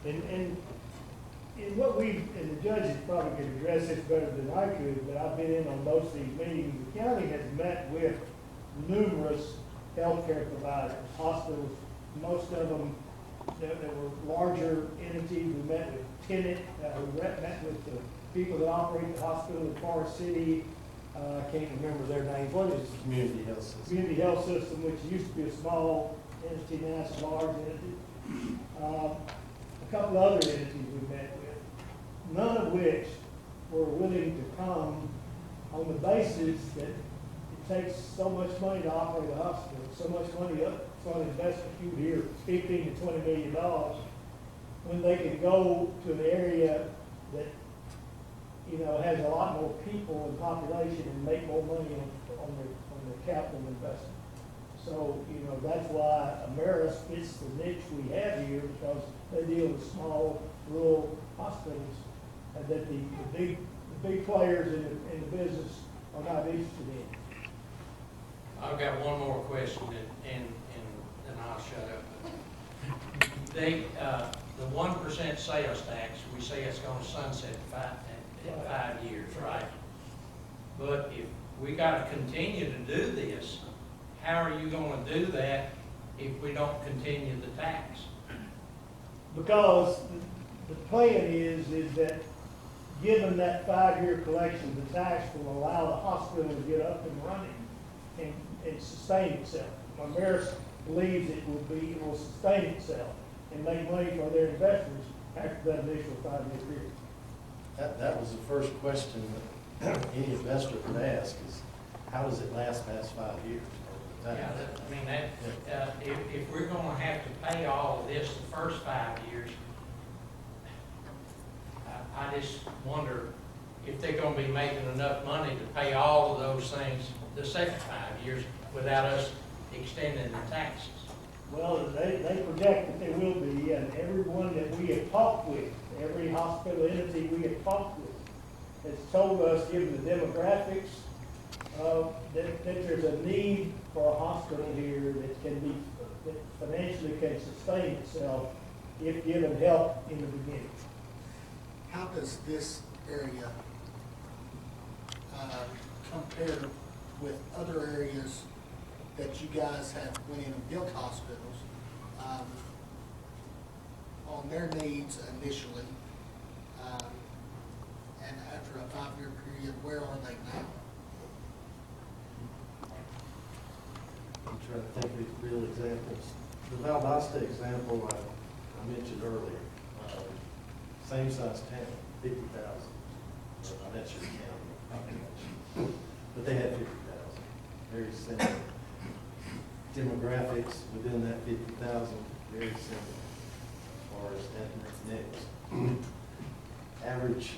and what and the judges probably could address this better than I could, but I've been in on most of these meetings. The county has met with numerous healthcare providers, hospitals, most of them that were larger entities. We met with Tenet, we met with the people that operate the hospital in Forest City. I can't remember their names. What is it? Community health system. Community Health System, which used to be a small entity, now it's a large entity. A couple other entities we met with, none of which were willing to come on the basis that it takes so much money to operate a hospital, so much money up front investment. You would hear $15 to $20 million when they can go to an area that, you know, has a lot more people and population and make more money on their capital investment. So, you know, that's why Ameris fits the niche we have here, because they deal with small rural hospitals that the big players in the business are not interested in. I've got one more question and then I'll shut up. They, the 1% sales tax, we say it's gonna sunset in 5 years, right? But if we gotta continue to do this, how are you gonna do that if we don't continue the tax? Because the plan is that given that 5-year collection, the tax will allow the hospital to get up and running and sustain itself. Ameris believes it will sustain itself and make money for their investors after that initial 5-year period. That was the first question that any investor could ask is, how does it last past 5 years? Yeah, I mean, if we're gonna have to pay all of this the first 5 years, I just wonder if they're gonna be making enough money to pay all of those things the second 5 years without us extending the taxes. Well, they project that there will be, and everyone that we have talked with, every hospital entity we have talked with, has told us, given the demographics, that there's a need for a hospital here that can be that financially can sustain itself if given help in the beginning. How does this area compare with other areas that you guys have went in and built hospitals on their needs initially, and after a 5-year period, where are they now? I'm trying to think of real examples. The Valdosta example I mentioned earlier, same size town, 50,000. That's your county population. But they had 50,000. Very similar. Demographics within that 50,000, very similar as far as ethnic mix. Average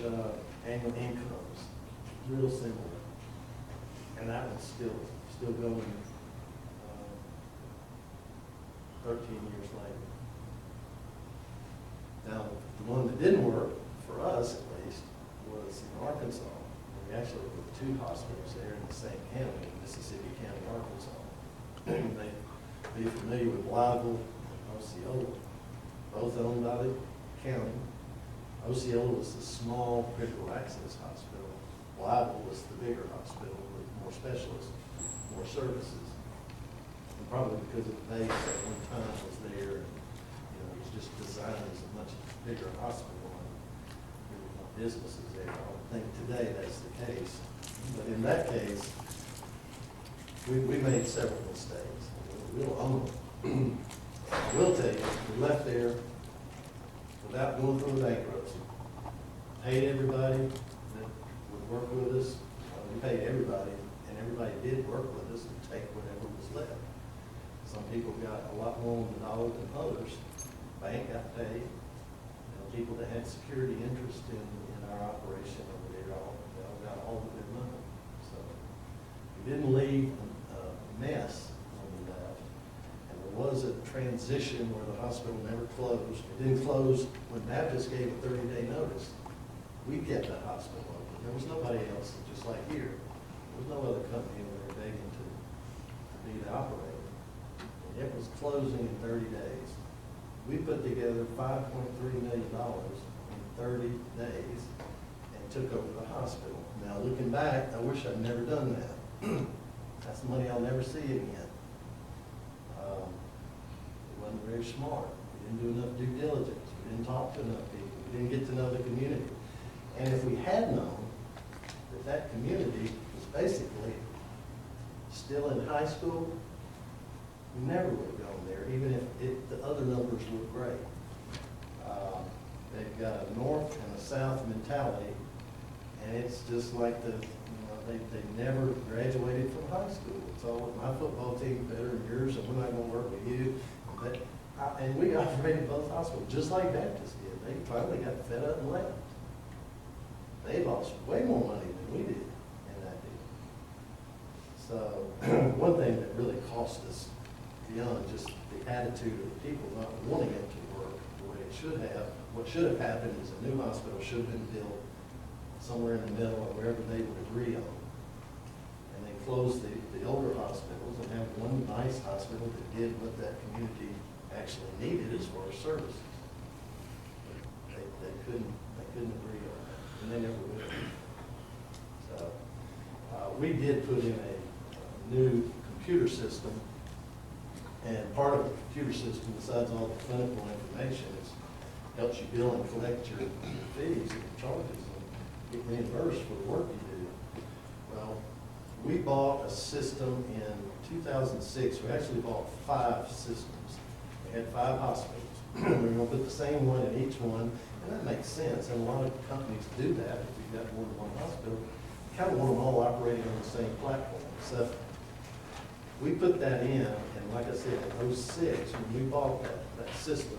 annual incomes, real similar. And that one's still going 13 years later. Now, the one that didn't work, for us at least, was in Arkansas. We actually put 2 hospitals there in the same county, Mississippi County, Arkansas. You may be familiar with Wheeless and Osceola, both owned by the county. Osceola was the small critical access hospital. Wheeless was the bigger hospital with more specialists, more services. And probably because of the base at one time was there, and, it was just designed as a much bigger hospital, and there were more businesses there. I don't think today that's the case. But in that case, we made several mistakes. We'll own them. I will tell you, we left there without going through bankruptcy. Paid everybody that would work with us. We paid everybody, and everybody did work with us to take whatever was left. Some people got a lot more on the dollar than others. Bank got paid. People that had security interest in our operation over there all got all of their money. So we didn't leave a mess when we left. And there was a transition where the hospital never closed. It didn't close when Baptist gave a 30-day notice. We kept that hospital open. There was nobody else, just like here. There was no other company over there begging to be the operator. And it was closing in 30 days. We put together $5.3 million in 30 days and took over the hospital. Now, looking back, I wish I'd never done that. That's money I'll never see again. It wasn't very smart. We didn't do enough due diligence. We didn't talk to enough people. We didn't get to know the community. And if we had known that that community was basically still in high school, we never would have gone there, even if the other numbers look great. They've got a north and a south mentality, and it's just like they never graduated from high school. It's all, my football team's better than yours, and we're not going to work with you. And we operated both hospitals, just like Baptist did. They finally got fed up and left. They lost way more money than we did in that deal. So one thing that really cost us, beyond just the attitude of the people not wanting it to work the way it should have. What should have happened is a new hospital should have been built somewhere in the middle or wherever they would agree on. And they closed the older hospitals and have one nice hospital that did what that community actually needed as far as services. But they couldn't agree on that, and they never will. So we did put in a new computer system. And part of the computer system, besides all the clinical information, is helps you bill and collect your fees and your charges and get reimbursed for the work you do. Well, we bought a system in 2006. We actually bought 5 systems. We had 5 hospitals. We were going to put the same one in each one, and that makes sense. And a lot of companies do that. If you've got more than one hospital, you kind of want them all operating on the same platform. So we put that in, and like I said, in 2006, when we bought that system,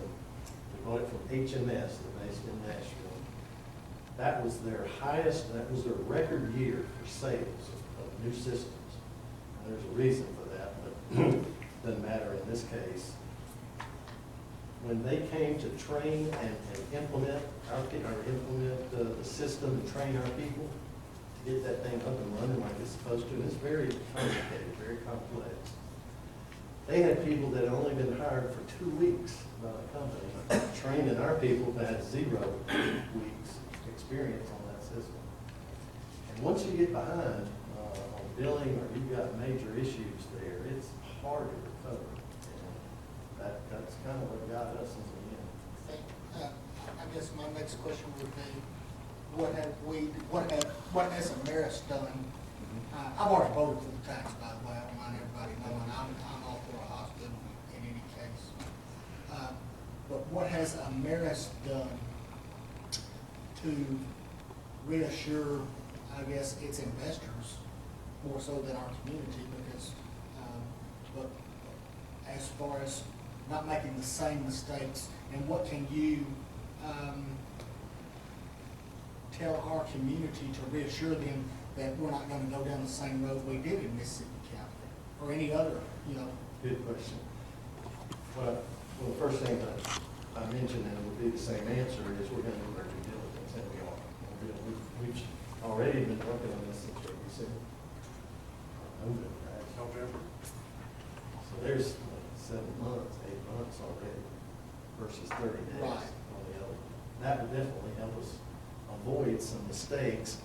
we bought it from HMS, they're based in Nashville. That was their highest, that was their record year for sales of new systems. And there's a reason for that, but it doesn't matter in this case. When they came to train and implement the system and train our people, to get that thing up and running like it's supposed to, and it's very complicated, very complex. They had people that had only been hired for 2 weeks by the company, training our people that had 0 weeks experience on that system. And once you get behind on billing or you've got major issues there, it's hard to recover. And that's kind of what got us in the end. I guess my next question would be, what has Ameris done? I've already voted for the tax, by the way, I don't mind everybody knowing, I'm all for a hospital in any case. But what has Ameris done to reassure, I guess, its investors, more so than our community, because, but as far as not making the same mistakes, and what can you tell our community to reassure them that we're not gonna go down the same road we did in Mississippi County, or any other, Good question. Well, the first thing that I mentioned, and it would be the same answer, is we're gonna do our due diligence, and we are. We've already been working on this since we said November. So there's 7 months, 8 months already versus 30 days Right. on the other. That would definitely help us avoid some mistakes,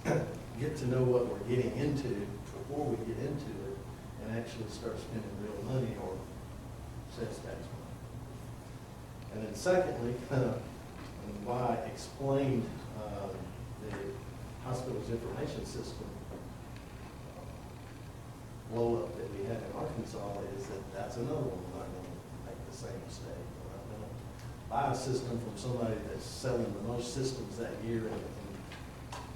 get to know what we're getting into before we get into it, and actually start spending real money or sales tax money. And then secondly, why I explained the hospital's information system blow up that we had in Arkansas is that that's another one. We're not going to make the same mistake. We're not going to buy a system from somebody that's selling the most systems that year and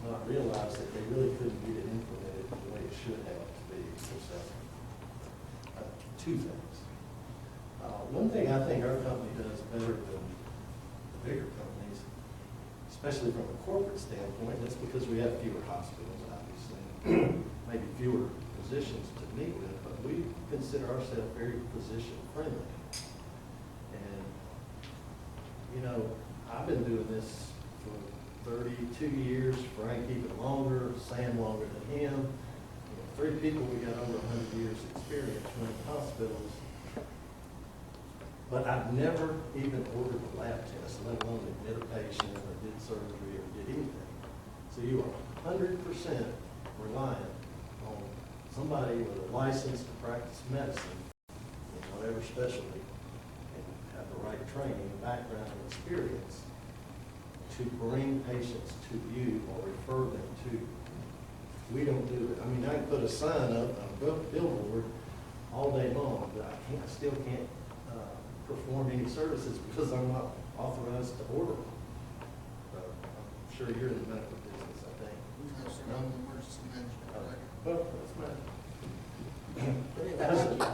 not realize that they really couldn't get it implemented the way it should have to be successful. 2 things. One thing I think our company does better than the bigger companies, especially from a corporate standpoint, that's because we have fewer hospitals, obviously, maybe fewer physicians to meet with, but we consider ourselves very physician friendly. And, I've been doing this for 32 years, Frank even longer, Sam longer than him. 3 people, we got over 100 years experience running hospitals. But I've never even ordered a lab test, let alone admit a patient or did surgery or did anything. So you are 100% reliant on somebody with a license to practice medicine in whatever specialty and have the right training, background, and experience to bring patients to you or refer them to you. We don't do it. I mean, I can put a sign up on a billboard all day long, but I still can't perform any services because I'm not authorized to order them. I'm sure you're in the medical business, I think. No, sir, I'm an emergency management director. Well, that's my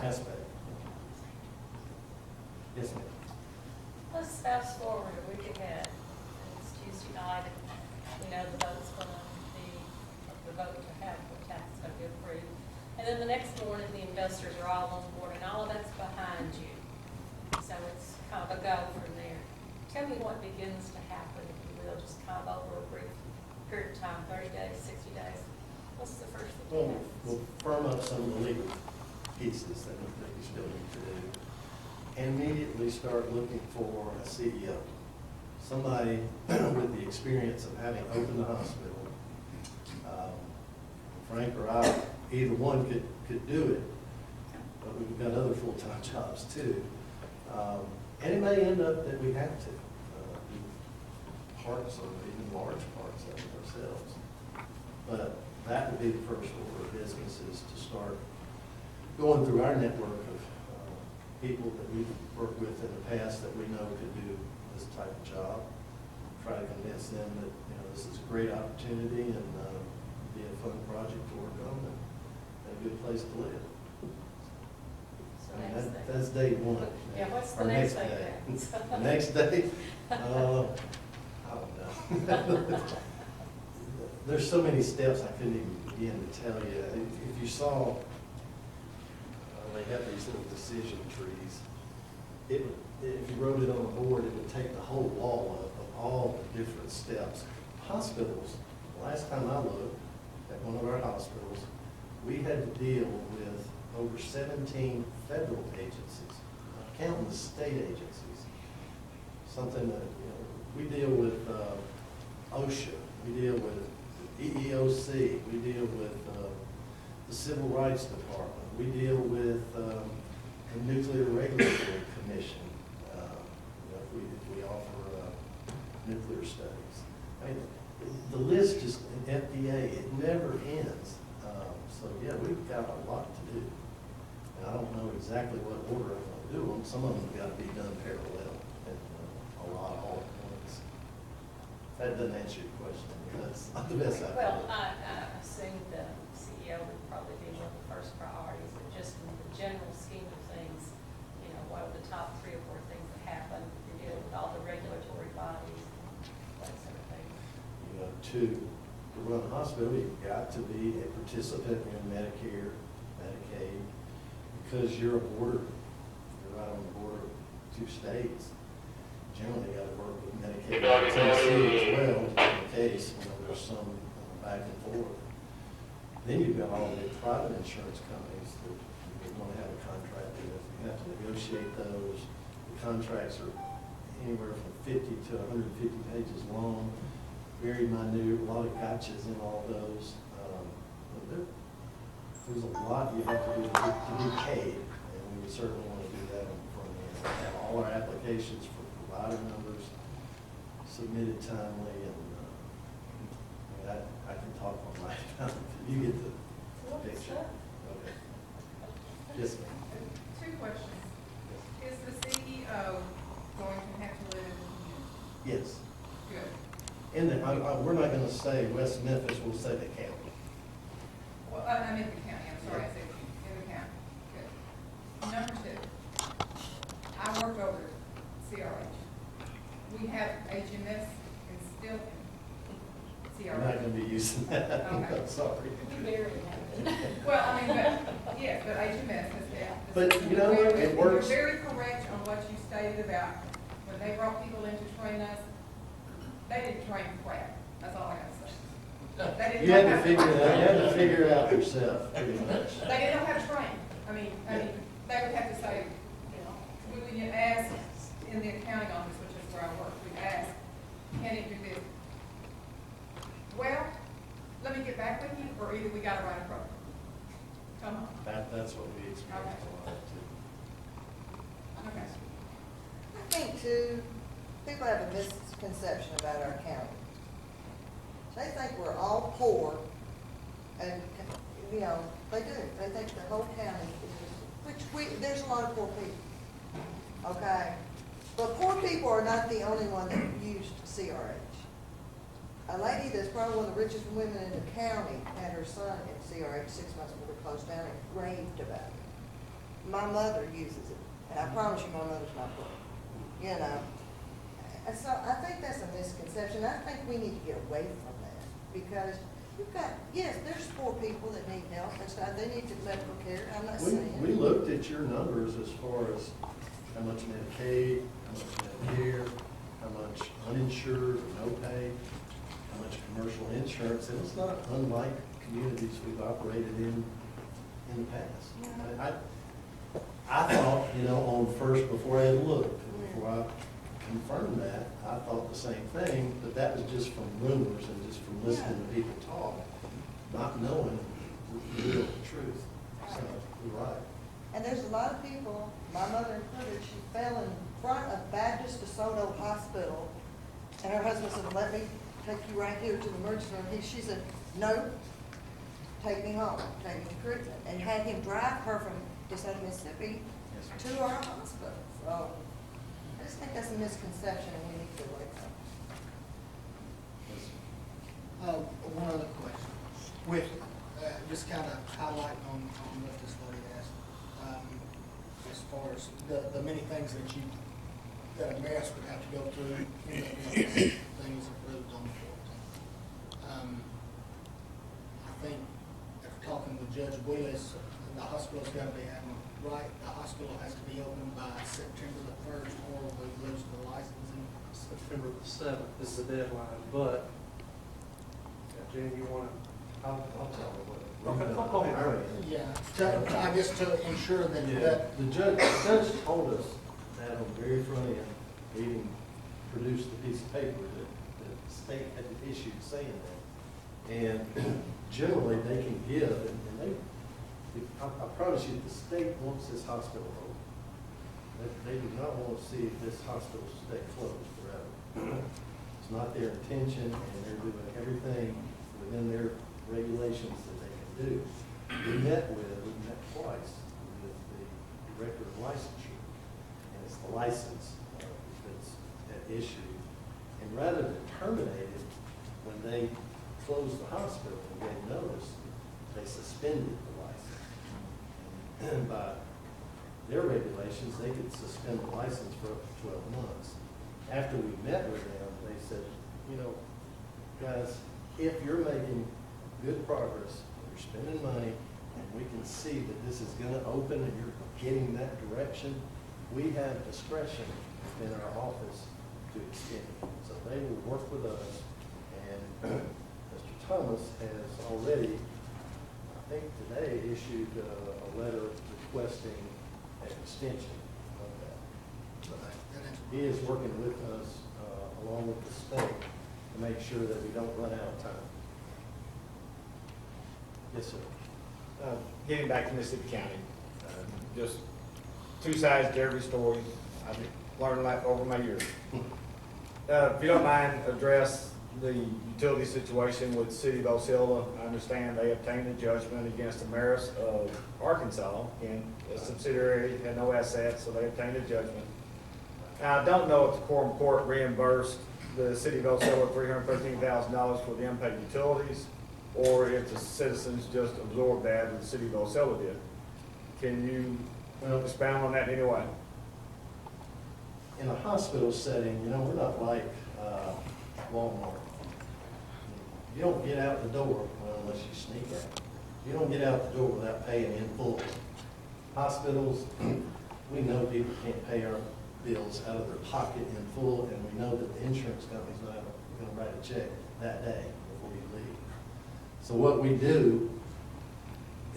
aspect. Yes, ma'am. Let's fast forward a week ahead. It's Tuesday night, and we know the vote's going to be, the vote to have the tax is going to be approved. And then the next morning, the investors are all on board, and all of that's behind you. So it's kind of a go from there. Tell me what begins to happen, if you will, just kind of over a brief period of time, 30 days, 60 days. What's the first thing that happens? We'll firm up some of the legal pieces that we still need to do. And immediately start looking for a CEO. Somebody with the experience of having opened the hospital. Frank or I, either one could do it, but we've got other full-time jobs too. And it may end up that we have to do parts of it, even large parts of it ourselves. But that would be the first order of business, is to start going through our network of people that we've worked with in the past that we know could do this type of job. Try to convince them that this is a great opportunity and be a fun project to work on and a good place to live. So I mean, next thing. that's day one. Yeah, what's the Or next thing day. then? The next day, I don't know. There's so many steps I couldn't even begin to tell you. If you saw, they have these little decision trees. If you wrote it on a board, it would take the whole wall up of all the different steps. Hospitals, last time I looked at one of our hospitals, we had to deal with over 17 federal agencies, not counting the state agencies. Something that, we deal with OSHA, we deal with EEOC, we deal with the Civil Rights Department, we deal with the Nuclear Regulatory Commission, if we offer nuclear studies. I mean, the list just, FDA, it never ends. So, yeah, we've got a lot to do. And I don't know exactly what order I'm going to do them. Some of them have got to be done parallel, and a lot all at once. That doesn't answer your question. That's not the best I can do. Well, I assume the CEO would probably be one of the first priorities, but just in the general scheme of things, what are the top 3 or 4 things that happen? You deal with all the regulatory bodies, that sort of thing. To run a hospital, you've got to be a participant in Medicare, Medicaid, because you're right on the border of 2 states. Generally, you got to work with Medicaid in Tennessee as well, in case, there's some back and forth. Then you've got all the private insurance companies that you want to have a contract with. You have to negotiate those. The contracts are anywhere from 50 to 150 pages long, very minute, a lot of gotchas in all those. There's a lot you have to do to be paid, and we would certainly want to do that on the front end. Have all our applications for provider numbers submitted timely, and I can talk on my time. You get the picture. Okay. Yes, ma'am. 2 questions. Is the CEO going to have to live in the community? Yes. Good. And then, we're not going to say West Memphis, we'll say the county. Well, I'm in the county, I'm sorry, I said in the county. Good. Number 2, I worked over at CRH. We have HMS instilled in CRH. I'm not going to be using that. Okay. I'm sorry. Well, I mean, but HMS has been. But, it works. You're very correct on what you stated about when they brought people in to train us, they didn't train crap. That's all I got to say. They didn't You had know to how figure it out. You had to figure it out yourself, pretty much. They didn't know how to train. I mean, they would have to say, we would ask in the accounting office, which is where I work, we'd ask, can it do this? Well, let me get back with you, or either we got to write a program. Come on. That's what we experienced a lot too. Okay. I think too, people have a misconception about our county. They think we're all poor, and, they do. They think the whole county is just, there's a lot of poor people, okay? But poor people are not the only one that used CRH. A lady that's probably one of the richest women in the county had her son in CRH 6 months before it closed down and raved about it. My mother uses it, and I promise you my mother's not poor, And so I think that's a misconception. I think we need to get away from that, because you've got, yes, there's poor people that need help and stuff. They need medical care. I'm not saying. We looked at your numbers as far as how much Medicaid, how much Medicare, how much uninsured or no pay, how much commercial insurance, and it's not unlike communities we've operated in the past. Yeah. I thought, on first, before I had looked, before I confirmed that, I thought the same thing, but that was just from rumors and just from listening to people talk, not knowing the real truth. So, you're right. And there's a lot of people, my mother included, she fell in front of Baptist DeSoto Hospital, and her husband said, let me take you right here to the emergency room. She said, no, take me home, take me to Crittenden, and had him drive her from DeSoto, Mississippi to our hospital. So I just think that's a misconception, and we need to get away from it. One other question. With, just kind of highlighting on what this lady asked, as far as the many things that Ameris would have to go through in the things approved on the 14th. I think after talking with Judge Wheeless, the hospital's got to be having, right, the hospital has to be open by September the 1st, or we lose the licensing. September the 7th is the deadline, but, Jen, you want to, I'll tell her what. Okay. Yeah, I guess to ensure that, that, The judge told us that on the very front end, he even produced the piece of paper that the state had issued saying that. And generally, they can give, and I promise you, the state wants this hospital open. They do not want to see this hospital stay closed forever. It's not their intention, and they're doing everything within their regulations that they can do. We met twice with the director of licensure, and it's the license that's at issue. And rather than terminate it, when they closed the hospital and gave notice, they suspended the license. And by their regulations, they could suspend the license for up to 12 months. After we met with them, they said, you know, guys, if you're making good progress, you're spending money, and we can see that this is gonna open and you're getting that direction, we have discretion within our office to extend it. So they will work with us, and Mr. Thomas has already, I think today, issued a letter requesting an extension of that. He is working with us, along with the state, to make sure that we don't run out of time. Yes, sir. Getting back to Mississippi County, just two sides to every story. I've learned a lot over my years. If you don't mind, address the utility situation with the city of Osceola. I understand they obtained a judgment against Ameris of Arkansas, and a subsidiary had no assets, so they obtained a judgment. Now, I don't know if the quorum court reimbursed the city of Osceola $313,000 for the unpaid utilities, or if the citizens just absorbed that and the city of Osceola did. Can you expound on that in any way? In a hospital setting, you know, we're not like Walmart. You don't get out the door, well, unless you sneak out. You don't get out the door without paying in full. Hospitals, we know people can't pay our bills out of their pocket in full, and we know that the insurance company's not going to write a check that day before you leave. So what we do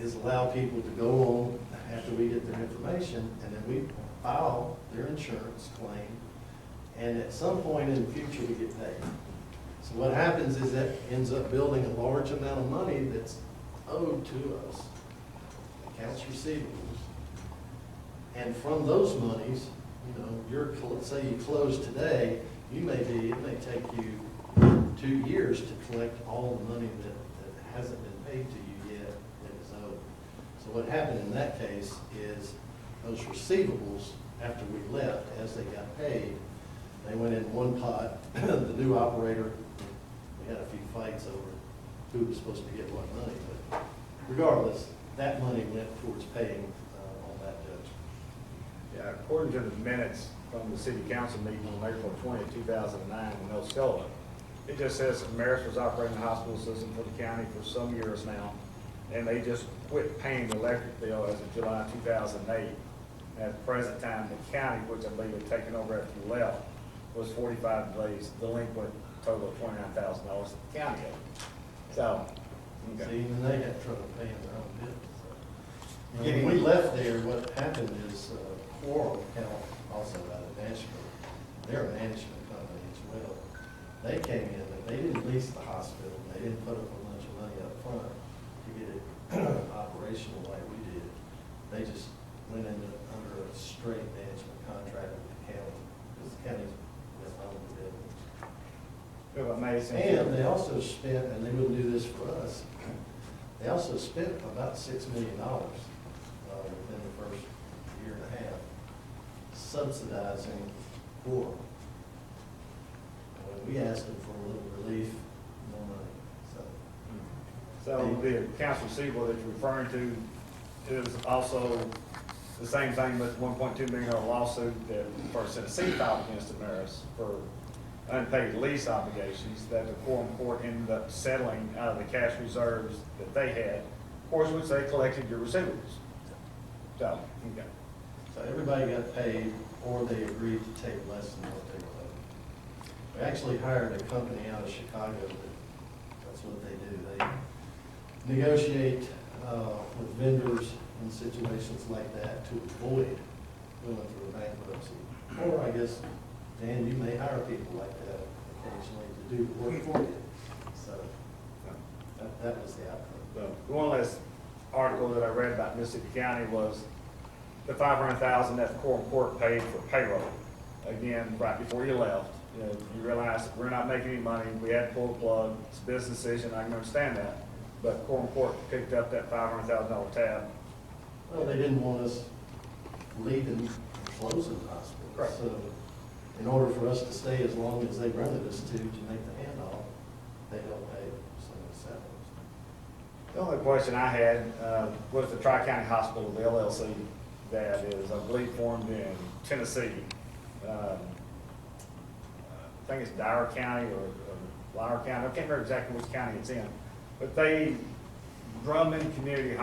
is allow people to go on after we get their information, and then we file their insurance claim, and at some point in the future, we get paid. So what happens is that ends up building a large amount of money that's owed to us, accounts receivables. And from those monies, you know, say you close today, it may take you 2 years to collect all the money that hasn't been paid to you yet that is owed. So what happened in that case is those receivables, after we left, as they got paid, they went in one pot. The new operator, we had a few fights over who was supposed to get what money, but regardless, that money went towards paying on that judgment. Yeah, according to the minutes from the city council meeting on April 20, 2009 in Osceola, it just says Ameris was operating the hospital system for the county for some years now, and they just quit paying the electric bill as of July 2008. At the present time, the county, which I believe had taken over after you left, was 45 days delinquent, total of $29,000 that the county owed. So, okay. See, even they had trouble paying their own bills. So. When we left there, what happened is Quorum, also out of Nashville, they're a management company as well. They came in, but they didn't lease the hospital. They didn't put up a bunch of money up front to get it operational like we did. They just went under a straight management contract with the county, because the county was owned the building. Amazing. And they also spent, and they wouldn't do this for us, they also spent about $6 million within the first year and a half subsidizing Quorum. When we asked them for a little relief, no money. So the accounts receivable that you're referring to is also the same thing with the $1.2 million lawsuit that First Tennessee filed against Ameris for unpaid lease obligations that the Quorum Court ended up settling out of the cash reserves that they had, of course, which they collected your receivables. So, okay. So everybody got paid, or they agreed to take less than what they were owed. We actually hired a company out of Chicago that's what they do. They negotiate with vendors in situations like that to avoid going through a bankruptcy. Or I guess, Dan, you may hire people like that occasionally to do the work for you. So that was the outcome. The one last article that I read about Mississippi County was the $500,000 that the court paid for payroll. Again, right before you left, you realize that we're not making any money, we had to pull the plug, it's a business decision, I can understand that. But court picked up that $500,000 tab. Well, they didn't want us leaving and closing the hospital. Right. So in order for us to stay as long as they wanted us to make the handoff, they don't pay some of the salaries. The only question I had was the Tri-County Hospital, the LLC, that is, I believe, formed in Tennessee. I think it's Dyer County or Lyre County, I can't remember exactly which county it's in. But they, Drummond Community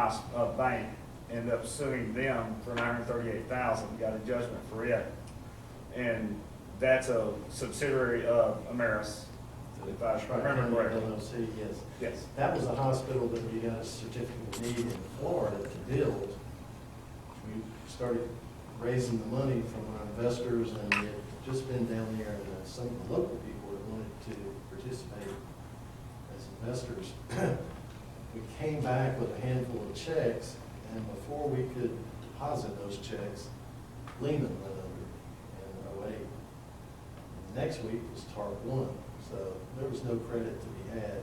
Bank ended up suing them for $938,000, got a judgment for it. And that's a subsidiary of Ameris, if I remember correctly. LLC, yes. Yes. That was a hospital that we got a certificate of need in Florida to build. We started raising the money from our investors, and we had just been down there, and some of the local people that wanted to participate as investors. We came back with a handful of checks, and before we could deposit those checks, Lehman went under in 08. Next week was TARP 1, so there was no credit to be had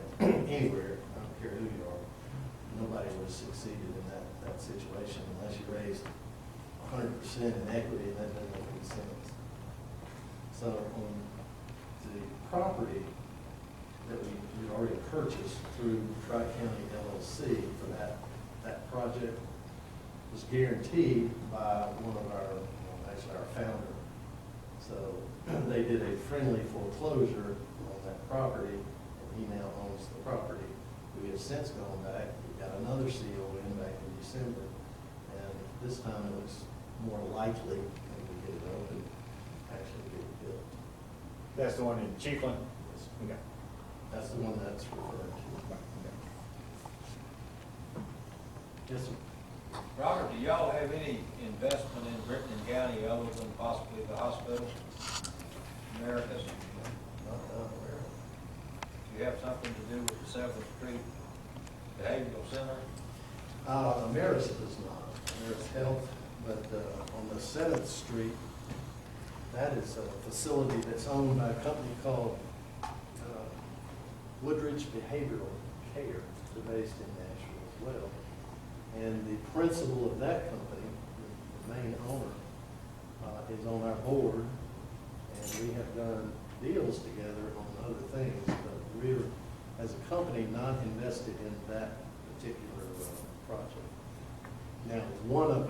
anywhere. I don't care who you are. Nobody would have succeeded in that situation unless you raised 100% in equity, and that doesn't make any sense. So on the property that we already purchased through Tri-County LLC for that project was guaranteed by one of actually our founder. So they did a friendly foreclosure on that property, and he now owns the property. We have since gone back, we got another CON back in December, and this time it looks more likely that we get it open, actually get it built. That's the one in Chiefland? Yes. Okay. That's the one that's referred to. Yes, sir. Robert, do y'all have any investment in Crittenden County other than possibly the hospital? Ameris, Not that I'm aware of. do you have something to do with the 7th Street Behavioral Center? Ameris does not, Ameris Health, but on the 7th Street, that is a facility that's owned by a company called Woodridge Behavioral Care. They're based in Nashville as well. And the principal of that company, the main owner, is on our board, and we have done deals together on other things, but we're, as a company, not invested in that particular project. Now, one of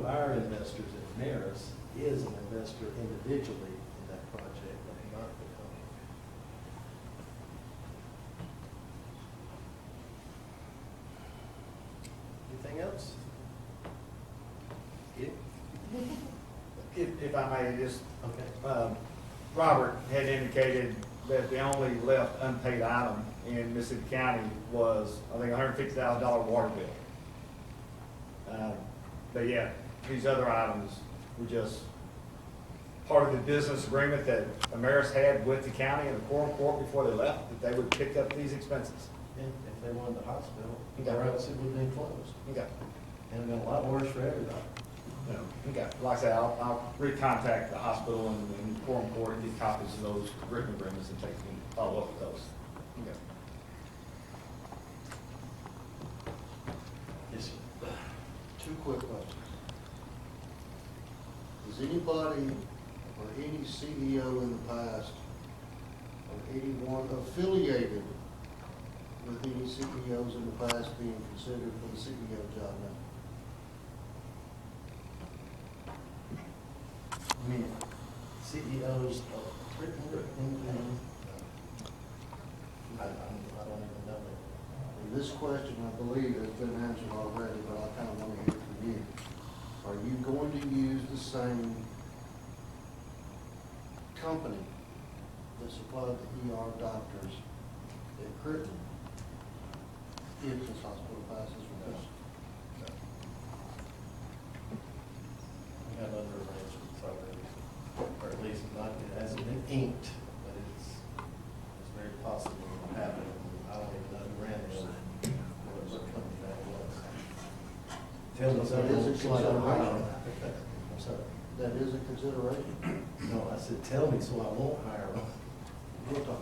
our investors in Ameris is an investor individually in that project, but not the company. Anything else? Yeah. If I may, just, Okay. Robert had indicated that the only left unpaid item in Mississippi County was, I think, $150,000 water bill. But yeah, these other items were just part of the business agreement that Ameris had with the county and the quorum court before they left, that they would pick up these expenses. And if they wanted the hospital, Okay. or else it would have been closed. Okay. And it got a lot worse for everybody. Okay. Like I said, I'll recontact the hospital and quorum court and get copies of those written agreements and follow up with those. Okay. Yes, sir. Two quick questions. Has anybody or any CEO in the past, or anyone affiliated with any CEOs in the past being considered for the CEO job now? I mean, CEOs of Crittenden, I don't even know it. And this question, I believe, has been answered already, but I kind of want to hear from you. Are you going to use the same company that supplied the ER doctors at Crittenden if this hospital passes for this? Tell me something. That is a so I don't hire consideration. them. I'm sorry. That is a consideration. No, I said, tell me so I won't hire them. We'll talk.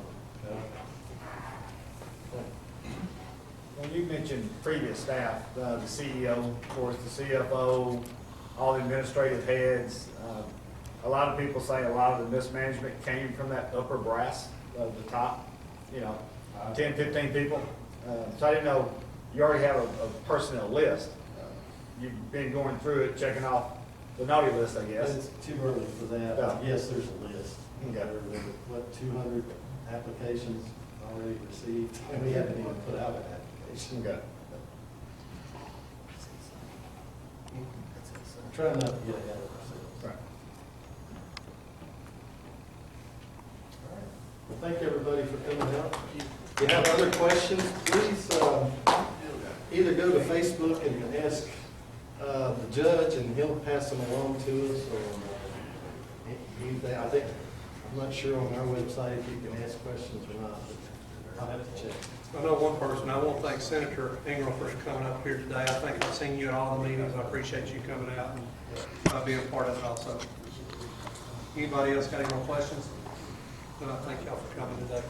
When you mentioned previous staff, the CEO, of course, the CFO, all the administrative heads, a lot of people say a lot of the mismanagement came from that upper brass of the top, 10, 15 people. So I didn't know, you already have a personnel list. You've been going through it, checking off the naughty list, I But guess. it's too early for that. Yeah. Yes, there's a list. Okay. There were, what, 200 applications already received, and we haven't even put out an application. Okay. I'm trying not to get ahead of ourselves. Right. All right. Well, thank everybody for coming out. If you have other questions, please either go to Facebook and ask the judge, and he'll pass them along to us, or anything. I think, I'm not sure on our website if you can ask questions or not, but I'll have to check. I know one person, I want to thank Senator Ingram for coming up here today. I think I've seen you at all the meetings, I appreciate you coming out and being a part of it also. Anybody else got any more questions? Then I thank y'all for coming today.